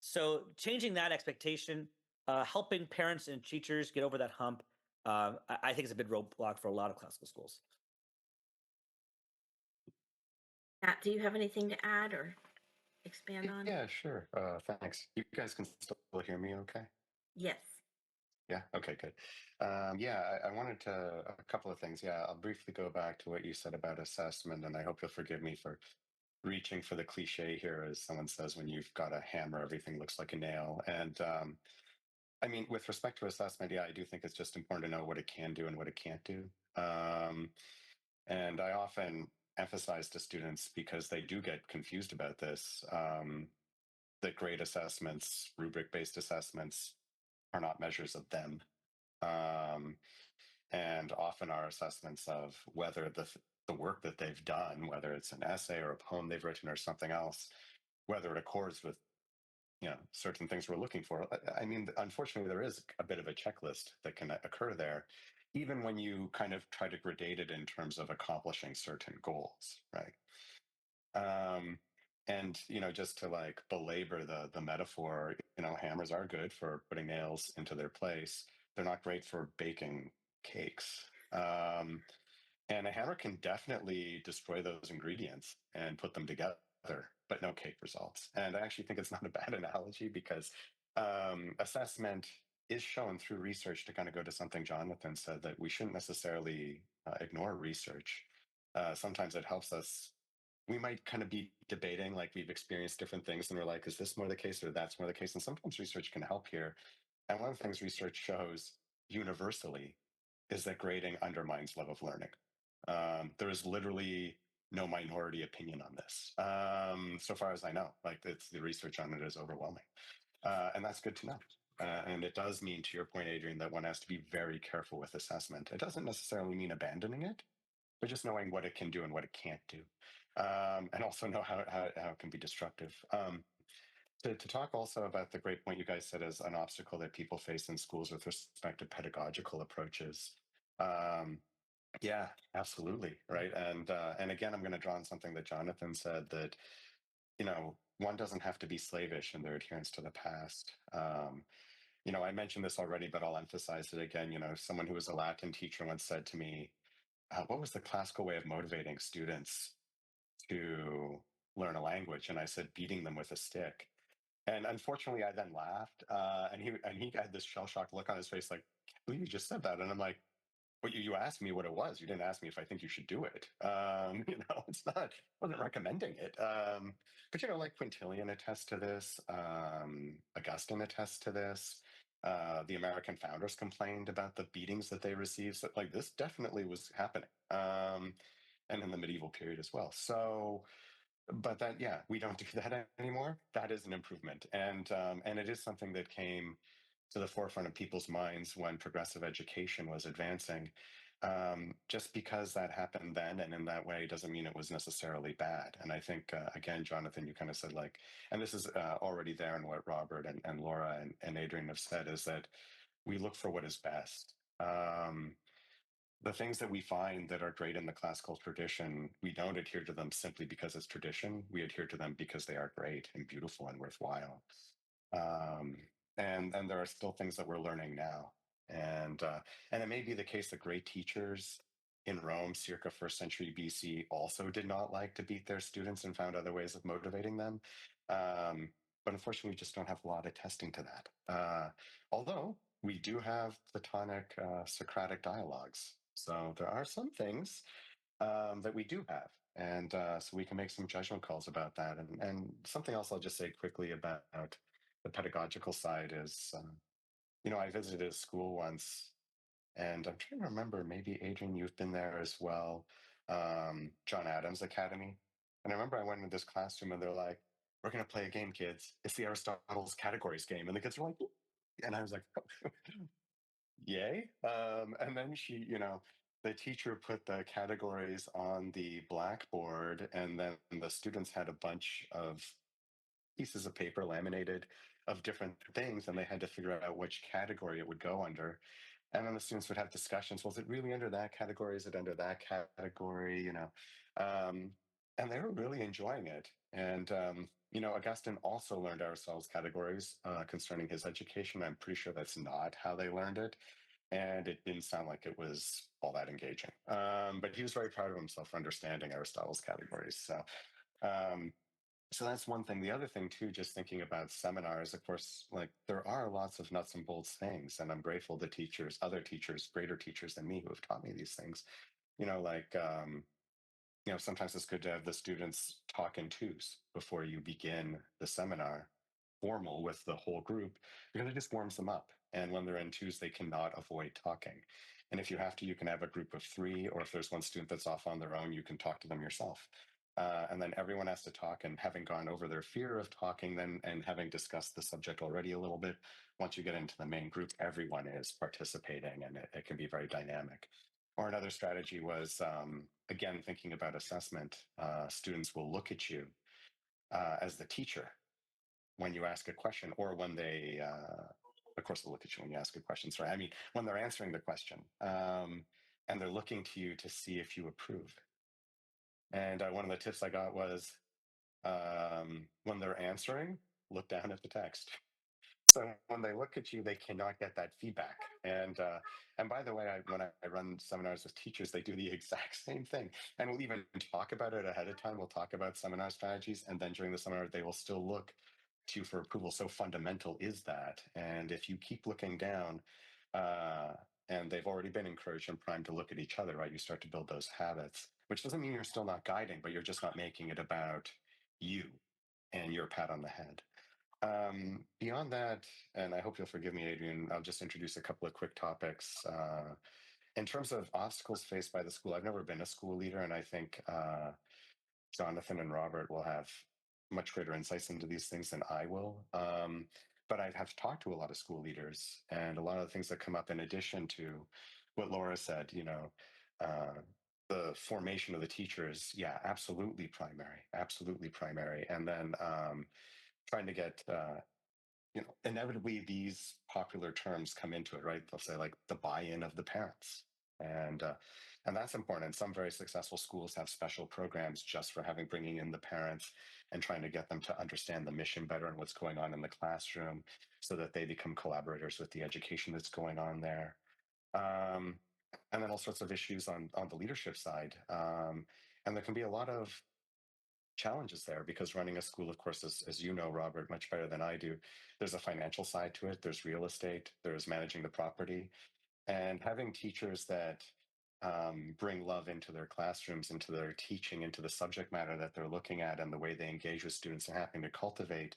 So changing that expectation, helping parents and teachers get over that hump, I think is a big roadblock for a lot of classical schools. Matt, do you have anything to add or expand on? Yeah, sure. Thanks. You guys can still hear me okay? Yes. Yeah. Okay, good. Yeah, I wanted to, a couple of things. Yeah, I'll briefly go back to what you said about assessment, and I hope you'll forgive me for reaching for the cliche here, as someone says, when you've got a hammer, everything looks like a nail. And I mean, with respect to assessment, yeah, I do think it's just important to know what it can do and what it can't do. And I often emphasize to students, because they do get confused about this, that grade assessments, rubric-based assessments, are not measures of them. Um, and often are assessments of whether the work that they've done, whether it's an essay or a poem they've written or something else, whether it accords with certain things we're looking for. I mean, unfortunately, there is a bit of a checklist that can occur there, even when you kind of try to gradate it in terms of accomplishing certain goals, right? And just to like belabor the metaphor, hammers are good for putting nails into their place. They're not great for baking cakes. And a hammer can definitely destroy those ingredients and put them together, but no cake results. And I actually think it's not a bad analogy, because assessment is shown through research to kind of go to something Jonathan said, that we shouldn't necessarily ignore research. Sometimes it helps us. We might kind of be debating, like we've experienced different things and we're like, is this more the case or that's more the case? And sometimes research can help here. And one of the things research shows universally is that grading undermines love of learning. There is literally no minority opinion on this. So far as I know, like the research on it is overwhelming. And that's good to know. And it does mean, to your point, Adrian, that one has to be very careful with assessment. It doesn't necessarily mean abandoning it, but just knowing what it can do and what it can't do. And also know how it can be destructive. To talk also about the great point you guys said as an obstacle that people face in schools with respect to pedagogical approaches. Yeah, absolutely. Right. And again, I'm going to draw on something that Jonathan said, that, one doesn't have to be slavish in their adherence to the past. I mentioned this already, but I'll emphasize it again. Someone who was a Latin teacher once said to me, what was the classical way of motivating students to learn a language? And I said, beating them with a stick. And unfortunately, I then laughed, and he had this shell shocked look on his face, like, "Well, you just said that," and I'm like, Well, you asked me what it was. You didn't ask me if I think you should do it. It's not, I wasn't recommending it. But, like Quintilian attests to this, Augustine attests to this. The American founders complained about the beatings that they received. So, like, this definitely was happening. And in the medieval period as well. So, but that, yeah, we don't do that anymore. That is an improvement. And it is something that came to the forefront of people's minds when progressive education was advancing. Just because that happened then and in that way doesn't mean it was necessarily bad. And I think, again, Jonathan, you kind of said like, and this is already there in what Robert and Laura and Adrian have said, is that we look for what is best. The things that we find that are great in the classical tradition, we don't adhere to them simply because it's tradition. We adhere to them because they are great and beautiful and worthwhile. Um, and there are still things that we're learning now. And it may be the case that great teachers in Rome circa first century BC also did not like to beat their students and found other ways of motivating them. But unfortunately, we just don't have a lot of testing to that. Although we do have Platonic Socratic dialogues. So there are some things that we do have. And so we can make some judgment calls about that. And something else I'll just say quickly about the pedagogical side is, I visited a school once, and I'm trying to remember, maybe Adrian, you've been there as well, John Adams Academy. And I remember I went into this classroom and they're like, we're going to play a game, kids. It's the Aristotle's categories game. And the kids were like, and I was like, yay. And then the teacher put the categories on the blackboard, and then the students had a bunch of pieces of paper laminated of different things, and they had to figure out which category it would go under. And then the students would have discussions. Was it really under that category? Is it under that category? And they were really enjoying it. And Augustine also learned Aristotle's categories concerning his education. I'm pretty sure that's not how they learned it, and it didn't sound like it was all that engaging. But he was very proud of himself for understanding Aristotle's categories. So that's one thing. The other thing too, just thinking about seminars, of course, like there are lots of nuts and bolts things, and I'm grateful to teachers, other teachers, greater teachers than me who have taught me these things. Sometimes it's good to have the students talk in twos before you begin the seminar formal with the whole group, because it just warms them up. And when they're in twos, they cannot avoid talking. And if you have to, you can have a group of three, or if there's one student that's off on their own, you can talk to them yourself. And then everyone has to talk, and having gone over their fear of talking then and having discussed the subject already a little bit, once you get into the main group, everyone is participating, and it can be very dynamic. Or another strategy was, again, thinking about assessment. Students will look at you as the teacher when you ask a question, or when they, of course, they'll look at you when you ask a question. Sorry, I mean, when they're answering the question, and they're looking to you to see if you approve. And one of the tips I got was, when they're answering, look down at the text. So when they look at you, they cannot get that feedback. And by the way, when I run seminars with teachers, they do the exact same thing. And we'll even talk about it ahead of time. We'll talk about seminar strategies, and then during the seminar, they will still look to you for approval. So fundamental is that. And if you keep looking down, and they've already been encouraged and primed to look at each other, right? You start to build those habits, which doesn't mean you're still not guiding, but you're just not making it about you and your pat on the head. Beyond that, and I hope you'll forgive me, Adrian, I'll just introduce a couple of quick topics. In terms of obstacles faced by the school, I've never been a school leader, and I think Jonathan and Robert will have much greater insights into these things than I will. But I have talked to a lot of school leaders, and a lot of the things that come up in addition to what Laura said, the formation of the teachers, yeah, absolutely primary, absolutely primary. And then trying to get inevitably these popular terms come into it, right? They'll say like the buy-in of the parents, and that's important. And some very successful schools have special programs just for bringing in the parents and trying to get them to understand the mission better and what's going on in the classroom, so that they become collaborators with the education that's going on there. Um, and then all sorts of issues on the leadership side, and there can be a lot of challenges there, because running a school, of course, as you know, Robert, much better than I do, there's a financial side to it. There's real estate, there's managing the property. And having teachers that bring love into their classrooms, into their teaching, into the subject matter that they're looking at, and the way they engage with students, and having to cultivate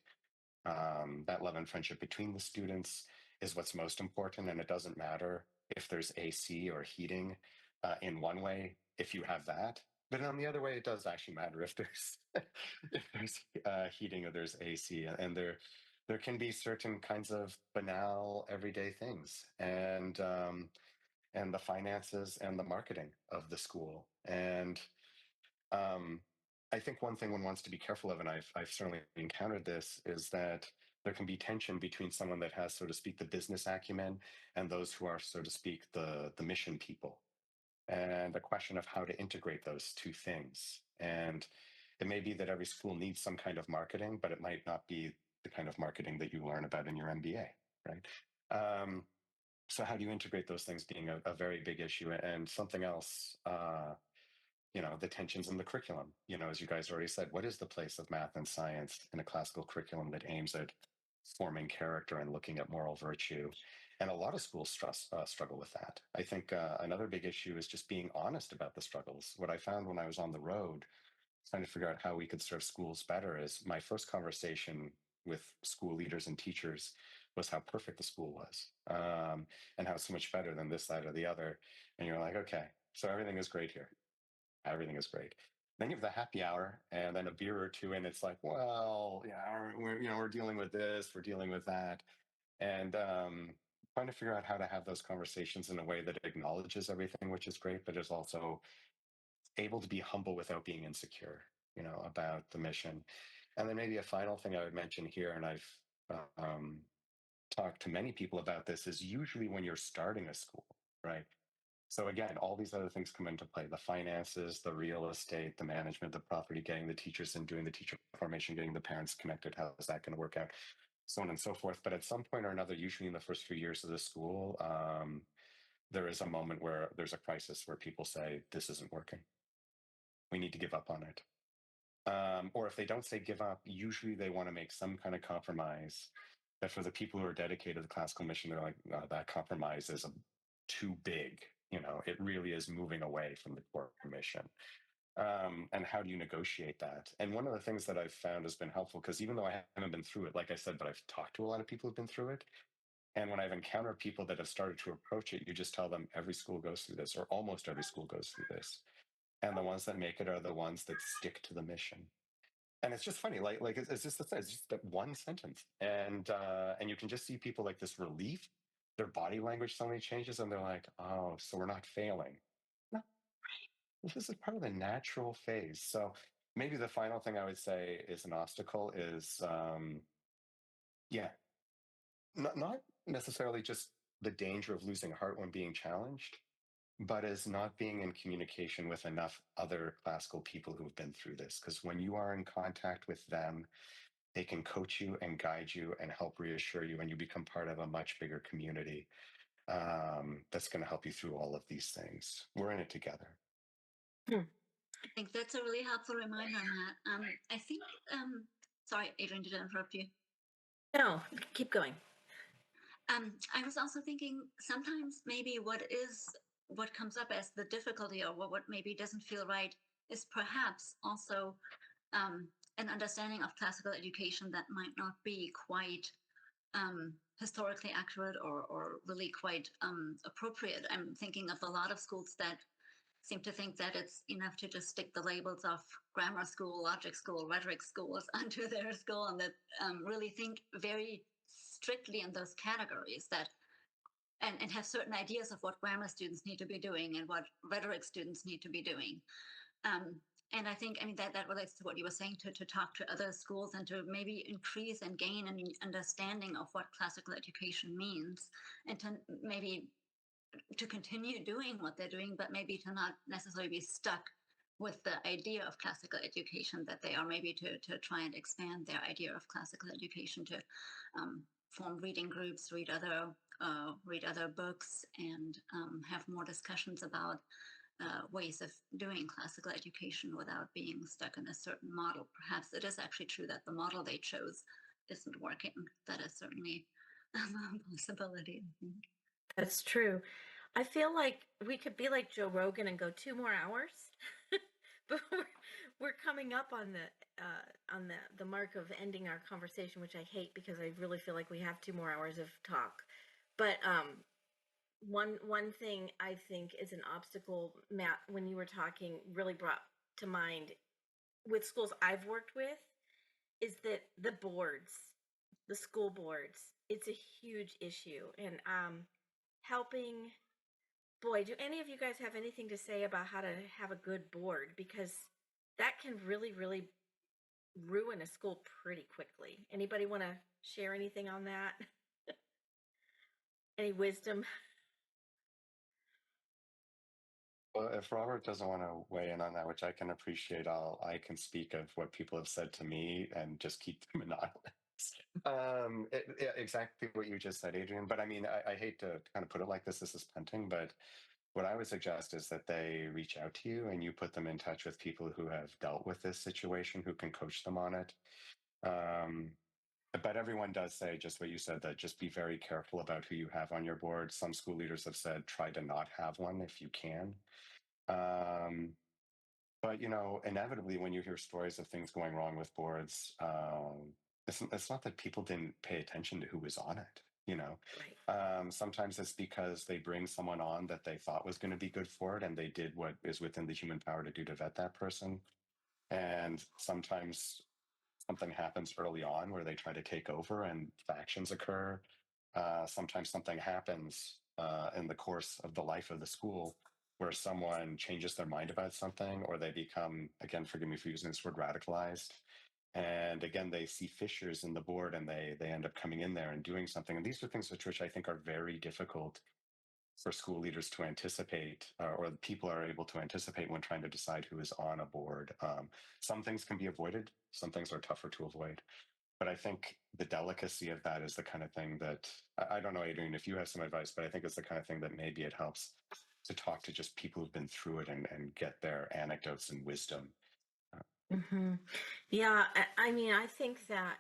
that love and friendship between the students is what's most important. And it doesn't matter if there's AC or heating in one way, if you have that. But on the other way, it does actually matter if there's if there's heating or there's AC, and there can be certain kinds of banal everyday things, and the finances and the marketing of the school. And um, I think one thing one wants to be careful of, and I've certainly encountered this, is that there can be tension between someone that has, so to speak, the business acumen, and those who are, so to speak, the mission people, and a question of how to integrate those two things. And it may be that every school needs some kind of marketing, but it might not be the kind of marketing that you learn about in your MBA, right? So how do you integrate those things being a very big issue? And something else, the tensions in the curriculum, as you guys already said, what is the place of math and science in a classical curriculum that aims at forming character and looking at moral virtue? And a lot of schools struggle with that. I think another big issue is just being honest about the struggles. What I found when I was on the road trying to figure out how we could serve schools better is my first conversation with school leaders and teachers was how perfect the school was, and how it's so much better than this, that, or the other. And you're like, okay, so everything is great here. Everything is great. Then you have the happy hour, and then a beer or two, and it's like, well, yeah, we're dealing with this, we're dealing with that, and trying to figure out how to have those conversations in a way that acknowledges everything, which is great, but is also able to be humble without being insecure, about the mission. And then maybe a final thing I would mention here, and I've um, talked to many people about this, is usually when you're starting a school, right? So again, all these other things come into play: the finances, the real estate, the management, the property, getting the teachers in, doing the teacher formation, getting the parents connected. How is that going to work out? So on and so forth. But at some point or another, usually in the first few years of the school, there is a moment where there's a crisis where people say, this isn't working. We need to give up on it. Or if they don't say give up, usually they want to make some kind of compromise that for the people who are dedicated to the classical mission, they're like, no, that compromise is too big. It really is moving away from the core mission. And how do you negotiate that? And one of the things that I've found has been helpful, because even though I haven't been through it, like I said, but I've talked to a lot of people who've been through it. And when I've encountered people that have started to approach it, you just tell them every school goes through this, or almost every school goes through this. And the ones that make it are the ones that stick to the mission. And it's just funny, like it's just it's just that one sentence, and you can just see people like this relief. Their body language suddenly changes, and they're like, "Oh, so we're not failing. No, this is part of the natural phase." So maybe the final thing I would say is an obstacle is, yeah, not necessarily just the danger of losing heart when being challenged, but as not being in communication with enough other classical people who've been through this. Because when you are in contact with them, they can coach you and guide you and help reassure you, and you become part of a much bigger community that's going to help you through all of these things. We're in it together. I think that's a really helpful reminder, Matt. I think, sorry, Adrian, did I interrupt you? No, keep going. I was also thinking sometimes maybe what comes up as the difficulty, or what maybe doesn't feel right, is perhaps also an understanding of classical education that might not be quite historically accurate, or really quite appropriate. I'm thinking of a lot of schools that seem to think that it's enough to just stick the labels of grammar school, logic school, rhetoric schools onto their school, and that really think very strictly in those categories, that and have certain ideas of what grammar students need to be doing and what rhetoric students need to be doing. And I think, that relates to what you were saying, to talk to other schools and to maybe increase and gain an understanding of what classical education means, and to maybe to continue doing what they're doing, but maybe to not necessarily be stuck with the idea of classical education, that they are maybe to try and expand their idea of classical education, to form reading groups, read other books, and have more discussions about ways of doing classical education without being stuck in a certain model. Perhaps it is actually true that the model they chose isn't working. That is certainly a possibility, I think. That's true. I feel like we could be like Joe Rogan and go 2 more hours, but we're coming up on the mark of ending our conversation, which I hate because I really feel like we have 2 more hours of talk. But one thing I think is an obstacle, Matt, when you were talking, really brought to mind with schools I've worked with, is that the boards, the school boards, it's a huge issue, and helping. Boy, do any of you guys have anything to say about how to have a good board? Because that can really, really ruin a school pretty quickly. Anybody want to share anything on that? Any wisdom? Well, if Robert doesn't want to weigh in on that, which I can appreciate, I can speak of what people have said to me and just keep them anonymous. Yeah, exactly what you just said, Adrian. But I mean, I hate to kind of put it like this is punting, but what I would suggest is that they reach out to you and you put them in touch with people who have dealt with this situation, who can coach them on it. Um, but everyone does say just what you said, that just be very careful about who you have on your board. Some school leaders have said try to not have one if you can. Um, but inevitably, when you hear stories of things going wrong with boards, it's not that people didn't pay attention to who was on it. Right. Sometimes it's because they bring someone on that they thought was going to be good for it, and they did what is within the human power to do to vet that person. And sometimes something happens early on where they try to take over and factions occur. Sometimes something happens in the course of the life of the school where someone changes their mind about something, or they become, again, forgive me for using this word, radicalized. And again, they see fissures in the board and they end up coming in there and doing something. And these are things which I think are very difficult for school leaders to anticipate, or people are able to anticipate when trying to decide who is on a board. Some things can be avoided, some things are tougher to avoid. But I think the delicacy of that is the kind of thing that I don't know, Adrian, if you have some advice, but I think it's the kind of thing that maybe it helps to talk to just people who've been through it and get their anecdotes and wisdom. Yeah, I mean, I think that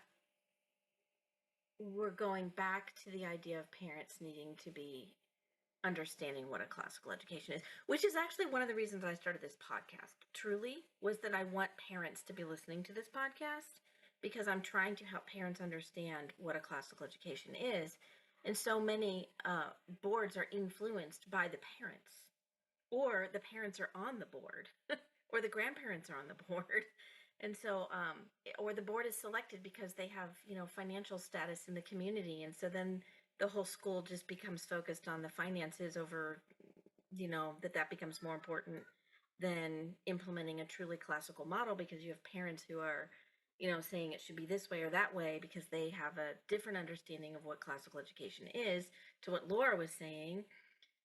we're going back to the idea of parents needing to be understanding what a classical education is, which is actually one of the reasons I started this podcast, truly, was that I want parents to be listening to this podcast because I'm trying to help parents understand what a classical education is. And so many boards are influenced by the parents, or the parents are on the board, or the grandparents are on the board. And so, or the board is selected because they have, financial status in the community. And so then the whole school just becomes focused on the finances over, that becomes more important than implementing a truly classical model, because you have parents who are, saying it should be this way or that way because they have a different understanding of what classical education is. To what Laura was saying,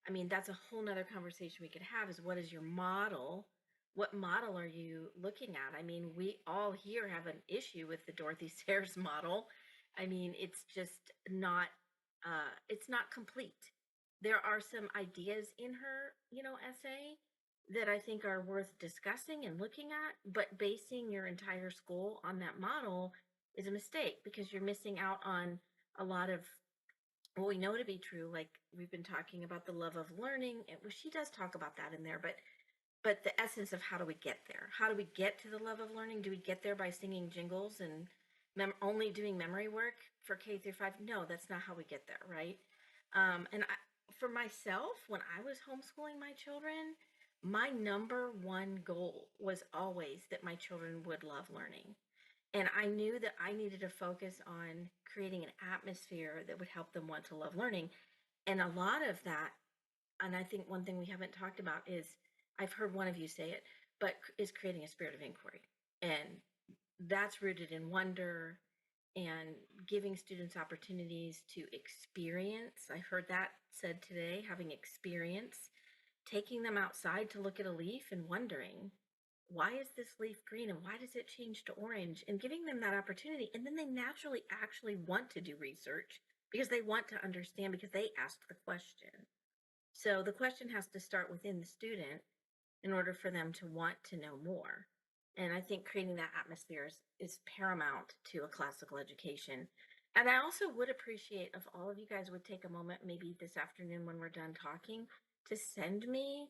I mean, that's a whole nother conversation we could have, is what is your model? What model are you looking at? I mean, we all here have an issue with the Dorothy Sayers model. I mean, it's just not, it's not complete. There are some ideas in her, essay that I think are worth discussing and looking at, but basing your entire school on that model is a mistake, because you're missing out on a lot of what we know to be true. Like, we've been talking about the love of learning, and well, she does talk about that in there, but the essence of how do we get there? How do we get to the love of learning? Do we get there by singing jingles and only doing memory work for K through 5? No, that's not how we get there, right? For myself, when I was homeschooling my children, my number one goal was always that my children would love learning. And I knew that I needed to focus on creating an atmosphere that would help them want to love learning. And a lot of that, and I think one thing we haven't talked about is, I've heard one of you say it, but is creating a spirit of inquiry. And that's rooted in wonder and giving students opportunities to experience. I heard that said today, having experience, taking them outside to look at a leaf and wondering, why is this leaf green and why does it change to orange, and giving them that opportunity. And then they naturally actually want to do research because they want to understand, because they asked the question. So the question has to start within the student in order for them to want to know more. And I think creating that atmosphere is paramount to a classical education. And I also would appreciate if all of you guys would take a moment, maybe this afternoon when we're done talking, to send me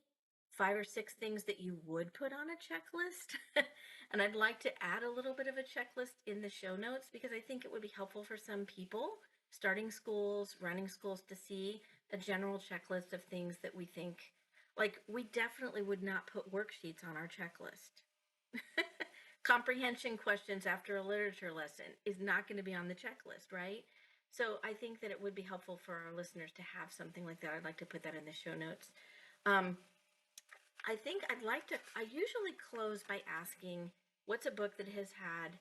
5 or 6 things that you would put on a checklist. And I'd like to add a little bit of a checklist in the show notes because I think it would be helpful for some people starting schools, running schools, to see a general checklist of things that we think, like, we definitely would not put worksheets on our checklist. Comprehension questions after a literature lesson is not going to be on the checklist, right? So I think that it would be helpful for our listeners to have something like that. I'd like to put that in the show notes. I usually close by asking, what's a book that has had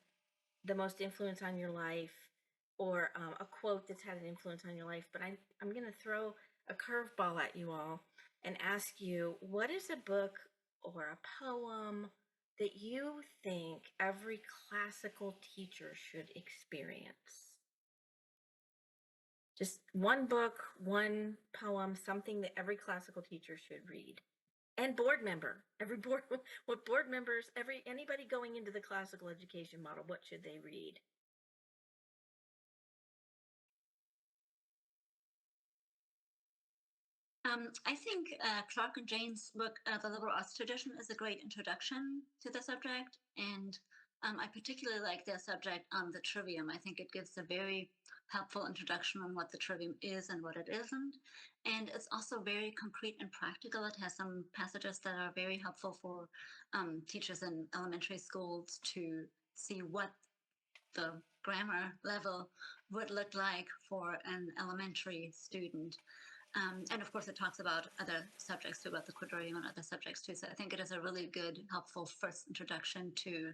the most influence on your life, or a quote that's had an influence on your life? But I'm going to throw a curveball at you all and ask you, what is a book or a poem that you think every classical teacher should experience? Just one book, one poem, something that every classical teacher should read. And board member, what board members, anybody going into the classical education model, what should they read? I think Clark and Jane's book, The Liberal Arts Tradition, is a great introduction to the subject. And I particularly like their subject on the trivium. I think it gives a very helpful introduction on what the trivium is and what it isn't. And it's also very concrete and practical. It has some passages that are very helpful for teachers in elementary schools to see what the grammar level would look like for an elementary student. And of course, it talks about other subjects too, about the quadrivium and other subjects too. So I think it is a really good, helpful first introduction to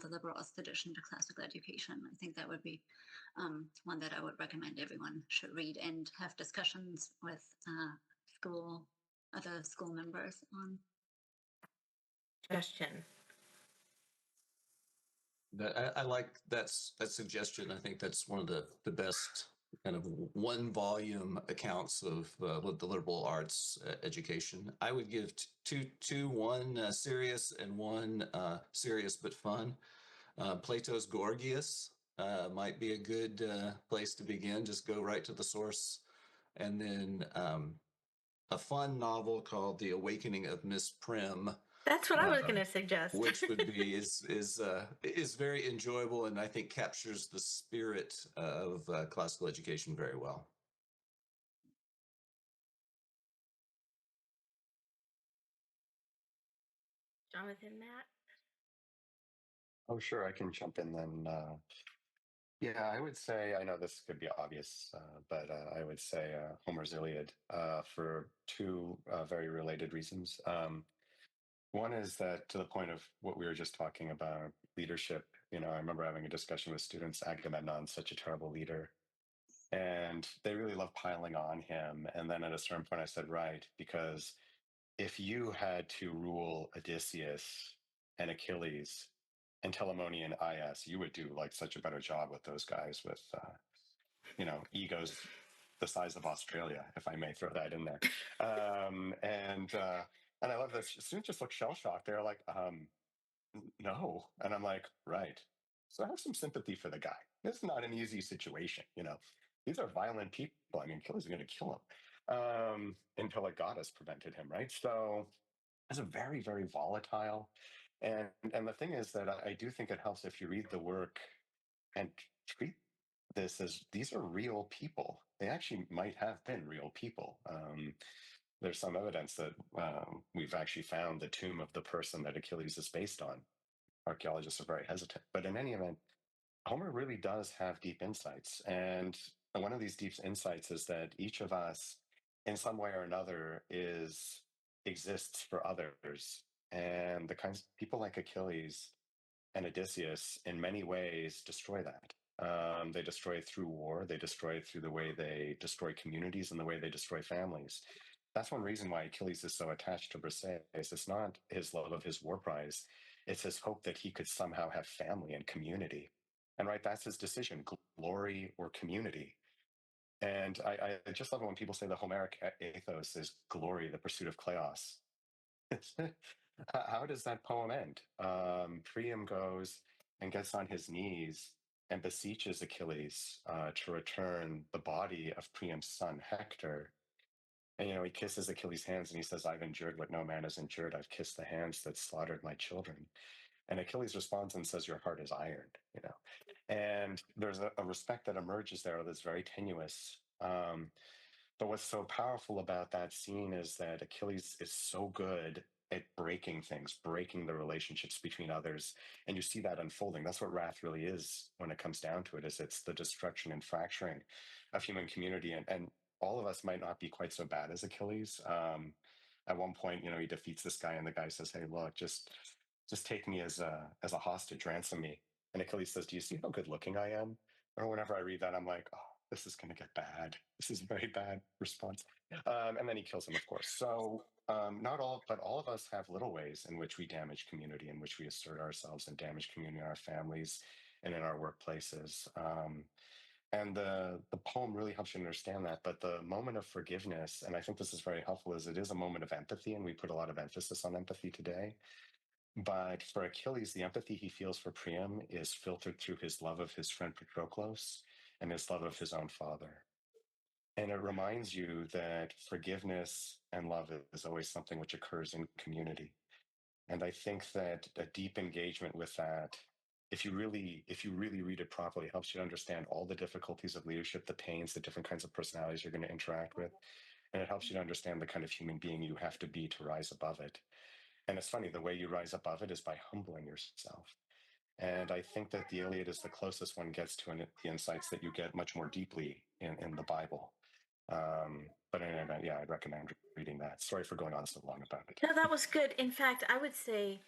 the liberal arts tradition to classical education. I think that would be one that I would recommend everyone should read and have discussions with other school members on. Suggestion. I like that suggestion. I think that's one of the best kind of one volume accounts of the liberal arts education. I would give two, one serious and one serious but fun. Plato's Gorgias might be a good place to begin. Just go right to the source. And then a fun novel called The Awakening of Miss Prim. That's what I was going to suggest. Which would be is very enjoyable, and I think captures the spirit of classical education very well. Jonathan, Matt? Oh, sure. I can jump in then. Yeah, I would say, I know this could be obvious, but I would say Homer's Iliad for two very related reasons. One is that, to the point of what we were just talking about, leadership, I remember having a discussion with students, Agamemnon's such a terrible leader. And they really love piling on him. And then at a certain point, I said, right, because if you had to rule Odysseus and Achilles and Telamonian and Aias, you would do like such a better job with those guys with, egos the size of Australia, if I may throw that in there. And I love this. Students just look shell shocked. They're like, no. And I'm like, right. So I have some sympathy for the guy. This is not an easy situation. These are violent people. I mean, Achilles is going to kill him until a goddess prevented him, right? So it's a very, very volatile. And the thing is that I do think it helps if you read the work and treat this as these are real people. They actually might have been real people. There's some evidence that we've actually found the tomb of the person that Achilles is based on. Archaeologists are very hesitant. But in any event, Homer really does have deep insights. And one of these deep insights is that each of us, in some way or another, exists for others. And the kinds of people like Achilles and Odysseus, in many ways, destroy that. They destroy it through war. They destroy it through the way they destroy communities and the way they destroy families. That's one reason why Achilles is so attached to Briseis. It's not his love of his war prize. It's his hope that he could somehow have family and community. And right, that's his decision, glory or community. And I just love it when people say the Homeric ethos is glory, the pursuit of Kleos. How does that poem end? Priam goes and gets on his knees and beseeches Achilles to return the body of Priam's son, Hector. And, he kisses Achilles' hands and he says, I've endured what no man has endured. I've kissed the hands that slaughtered my children. And Achilles responds and says, your heart is iron. And there's a respect that emerges there that's very tenuous. But what's so powerful about that scene is that Achilles is so good at breaking things, breaking the relationships between others. And you see that unfolding. That's what wrath really is when it comes down to it, is it's the destruction and fracturing of human community. And all of us might not be quite so bad as Achilles. At one point, he defeats this guy and the guy says, hey, look, just take me as a hostage, ransom me. And Achilles says, do you see how good looking I am? Or whenever I read that, I'm like, oh, this is going to get bad. This is a very bad response. And then he kills him, of course. So not all, but all of us have little ways in which we damage community, in which we assert ourselves and damage community in our families and in our workplaces. And the poem really helps you understand that. But the moment of forgiveness, and I think this is very helpful, is it is a moment of empathy, and we put a lot of emphasis on empathy today. But for Achilles, the empathy he feels for Priam is filtered through his love of his friend Patroclus and his love of his own father. And it reminds you that forgiveness and love is always something which occurs in community. And I think that a deep engagement with that, if you really read it properly, helps you understand all the difficulties of leadership, the pains, the different kinds of personalities you're going to interact with. And it helps you to understand the kind of human being you have to be to rise above it. And it's funny, the way you rise above it is by humbling yourself. And I think that the Iliad is the closest one gets to the insights that you get much more deeply in the Bible. But in any event, yeah, I'd recommend reading that. Sorry for going on so long about it. No, that was good. In fact, I would say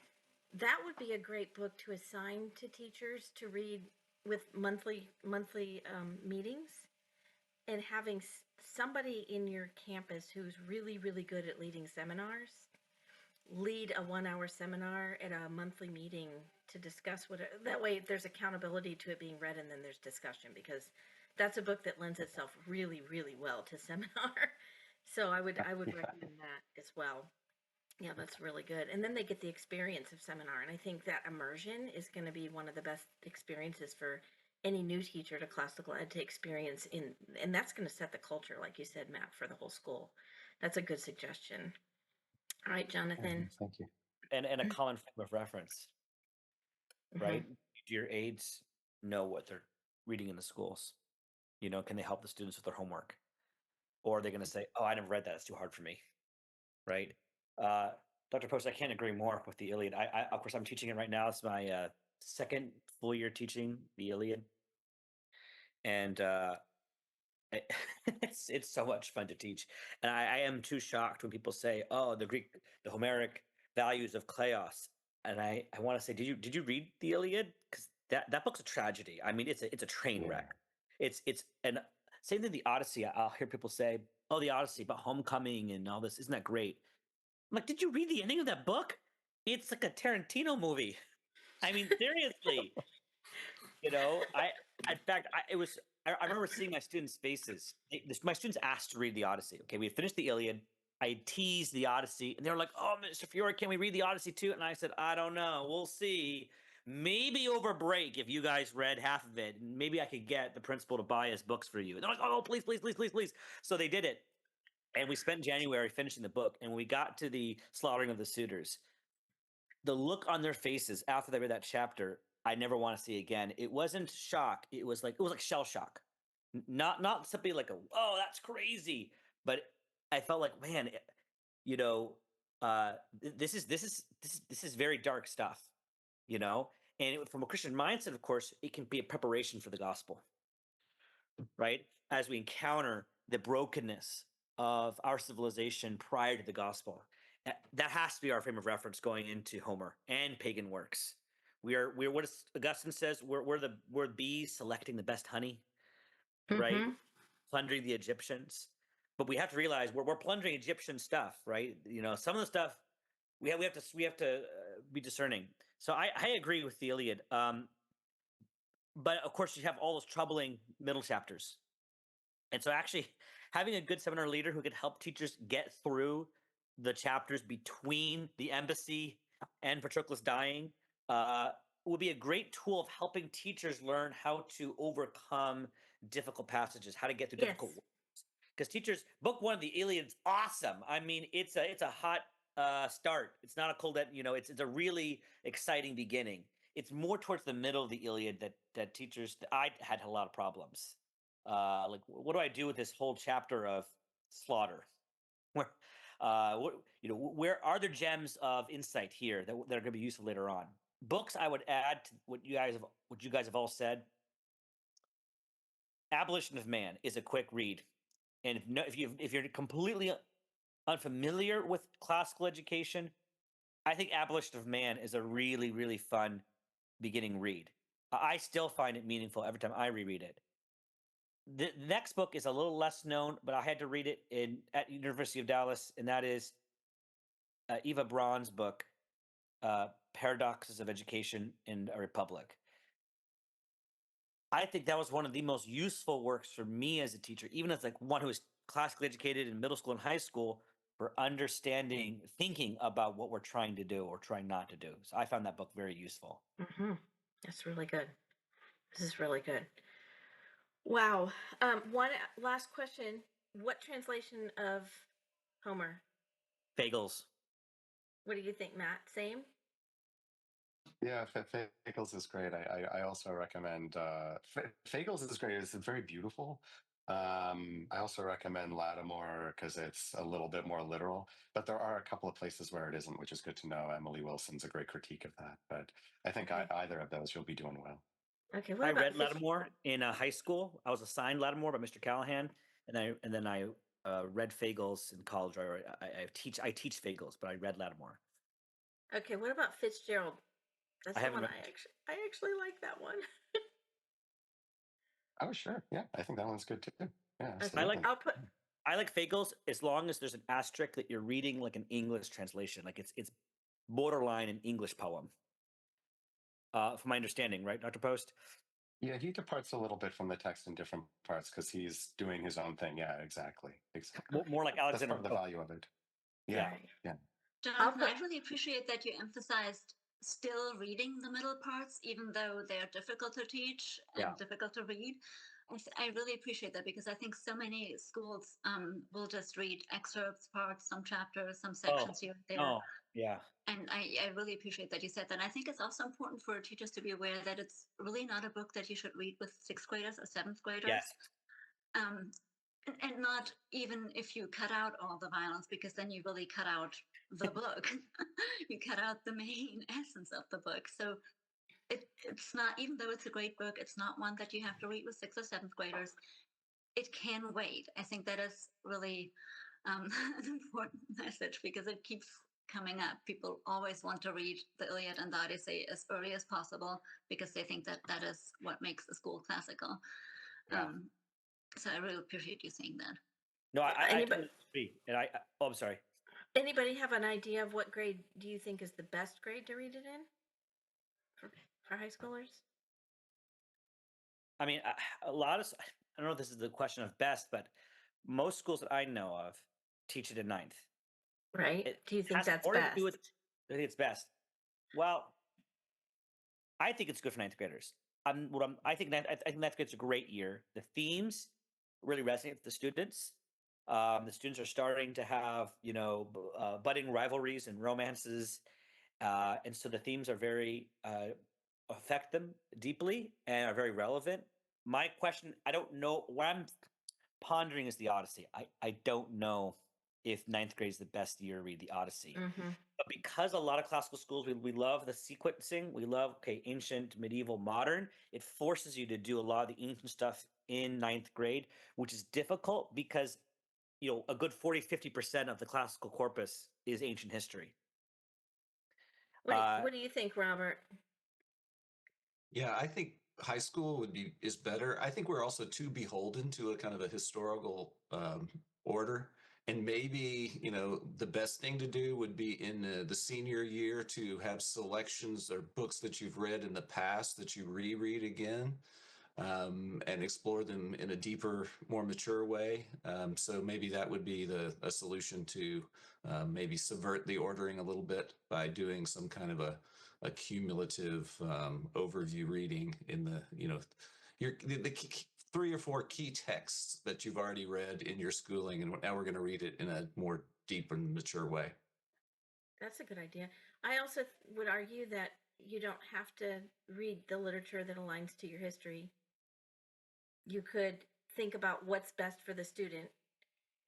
that would be a great book to assign to teachers to read with monthly meetings, and having somebody in your campus who's really good at leading seminars lead a 1 hour seminar at a monthly meeting to discuss that way there's accountability to it being read, and then there's discussion, because that's a book that lends itself really well to seminar. So I would recommend that as well. Yeah, that's really good. And then they get the experience of seminar, and I think that immersion is going to be one of the best experiences for any new teacher to classical ed to experience and that's going to set the culture, like you said, Matt, for the whole school. That's a good suggestion. All right, Jonathan. Thank you. And a common frame of reference, right? Do your aides know what they're reading in the schools? Can they help the students with their homework? Or are they going to say, oh, I never read that, it's too hard for me, right? Dr. Post, I can't agree more with the Iliad. I of course, I'm teaching it right now. It's my second full year teaching the Iliad. And it's so much fun to teach. And I am too shocked when people say, oh, the Homeric values of chaos. And I want to say, did you read the Iliad? Because that book's a tragedy. I mean, it's a train wreck. It's and same thing, the Odyssey. I'll hear people say, oh, the Odyssey about homecoming and all this, isn't that great? I'm like, did you read the ending of that book? It's like a Tarantino movie. I mean, seriously. In fact, I remember seeing my students' faces. My students asked to read the Odyssey. Okay, we had finished the Iliad. I teased the Odyssey, and they were like, "Oh, Mr. Fiore, can we read the Odyssey too?" And I said, "I don't know. We'll see. Maybe over break, if you guys read half of it, maybe I could get the principal to buy his books for you." And they're like, "Oh, please, please, please, please, please." So they did it, and we spent January finishing the book. And when we got to the slaughtering of the suitors, the look on their faces after they read that chapter, I never want to see again. It wasn't shock. It was like shell shock. Not simply like oh, that's crazy, but I felt like, man, you know, this is very dark stuff, And from a Christian mindset, of course, it can be a preparation for the gospel, right? As we encounter the brokenness of our civilization prior to the gospel, that has to be our frame of reference going into Homer and pagan works. We're what Augustine says, we're bees selecting the best honey, right? Plundering the Egyptians. But we have to realize we're plundering Egyptian stuff, right? Some of the stuff we have to be discerning. So I agree with the Iliad. But of course, you have all those troubling middle chapters. And so actually having a good seminar leader who could help teachers get through the chapters between the embassy and Patroclus dying would be a great tool of helping teachers learn how to overcome difficult passages, how to get through difficult words. because teachers, book one of the Iliad's awesome. I mean, it's a hot start. It's not a cold end. It's a really exciting beginning. It's more towards the middle of the Iliad that teachers. I had a lot of problems. Like, what do I do with this whole chapter of slaughter? Where, where are there gems of insight here that are going to be useful later on? Books I would add to what you guys have all said. Abolition of Man is a quick read, and if you're completely unfamiliar with classical education, I think Abolition of Man is a really, really fun beginning read. I still find it meaningful every time I reread it. The next book is a little less known, but I had to read it at University of Dallas, and that is Eva Braun's book, Paradoxes of Education in a Republic. I think that was one of the most useful works for me as a teacher, even as like one who was classically educated in middle school and high school, for understanding, thinking about what we're trying to do or trying not to do. So I found that book very useful. That's really good. This is really good. Wow. One last question. What translation of Homer? Fagles. What do you think, Matt? Same? Yeah, Fagles is great. I also recommend Fagles is great. It's very beautiful. I also recommend Lattimore because it's a little bit more literal, but there are a couple of places where it isn't, which is good to know. Emily Wilson's a great critique of that, but I think either of those you'll be doing well. Okay. I read Lattimore in high school. I was assigned Lattimore by Mr. Callahan, and then I read Fagles in college. I teach Fagles, but I read Lattimore. Okay. What about Fitzgerald? That's I the haven't one read I actually like that one. Oh, sure. Yeah, I think that one's good too. Yeah, Okay. absolutely. I like Fagles as long as there's an asterisk that you're reading like an English translation, like it's borderline an English poem. From my understanding, right, Dr. Post? Yeah, he departs a little bit from the text in different parts because he's doing his own thing. Yeah, exactly. More like That's Alexander. part of the value of it. Yeah, Right. yeah. Jonathan, I really appreciate that you emphasized still reading the middle parts, even though they are difficult to teach and difficult to read. I really appreciate that because I think so many schools will just read excerpts, parts, some chapters, some sections here and there. Oh, yeah. And I really appreciate that you said that. I think it's also important for teachers to be aware that it's really not a book that you should read with sixth graders or seventh graders. Yes. And not even if you cut out all the violence, because then you really cut out the book. You cut out the main essence of the book. So it's not, even though it's a great book, it's not one that you have to read with sixth or seventh graders. It can wait. I think that is really an important message because it keeps coming up. People always want to read the Iliad and the Odyssey as early as possible because they think that that is what makes the school classical. Yeah. So I really appreciate you saying that. No, I totally agree. And I'm sorry. Anybody have an idea of what grade do you think is the best grade to read it in for high schoolers? I mean, I don't know if this is the question of best, but most schools that I know of teach it in ninth. Right? Do you think that's best? I think it's best. Well, I think it's good for ninth graders. I think ninth grade's a great year. The themes really resonate with the students. The students are starting to have, budding rivalries and romances. And so the themes are very, affect them deeply and are very relevant. My question, I don't know, what I'm pondering is the Odyssey. I don't know if ninth grade is the best year to read the Odyssey. But because a lot of classical schools, we love the sequencing, we love, ancient, medieval, modern, it forces you to do a lot of the ancient stuff in ninth grade, which is difficult because, a good 40-50% of the classical corpus is ancient history. What do you think, Robert? Yeah, I think high school is better. I think we're also too beholden to a kind of a historical order. And maybe, the best thing to do would be in the senior year to have selections or books that you've read in the past that you reread again and explore them in a deeper, more mature way. So maybe that would be a solution to maybe subvert the ordering a little bit by doing some kind of a cumulative overview reading in the 3 or 4 key texts that you've already read in your schooling, and now we're going to read it in a more deep and mature way. That's a good idea. I also would argue that you don't have to read the literature that aligns to your history. You could think about what's best for the student.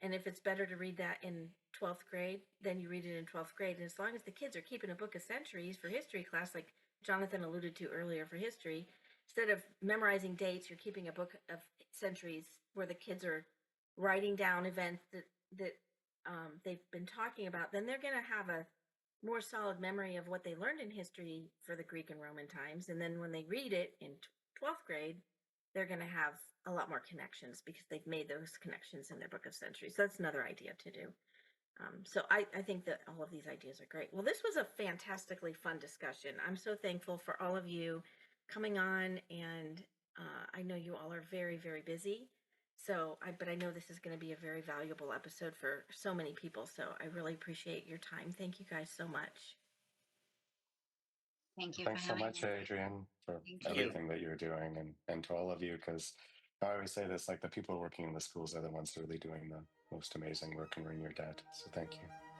And if it's better to read that in 12th grade, then you read it in 12th grade. And as long as the kids are keeping a book of centuries for history class, like Jonathan alluded to earlier for history, instead of memorizing dates, you're keeping a book of centuries where the kids are writing down events that they've been talking about, then they're going to have a more solid memory of what they learned in history for the Greek and Roman times. And then when they read it in 12th grade, they're going to have a lot more connections because they've made those connections in their book of centuries. So that's another idea to do. So I think that all of these ideas are great. Well, this was a fantastically fun discussion. I'm so thankful for all of you coming on, and I know you all are very, very busy. But I know this is going to be a very valuable episode for so many people. So I really appreciate your time. Thank you guys so much. Thank you Thanks for so having much, me. Adrian, for Thank you. everything that you're doing, and to all of you, because I always say this, like the people working in the schools are the ones really doing the most amazing work, and we're in your debt. So thank you.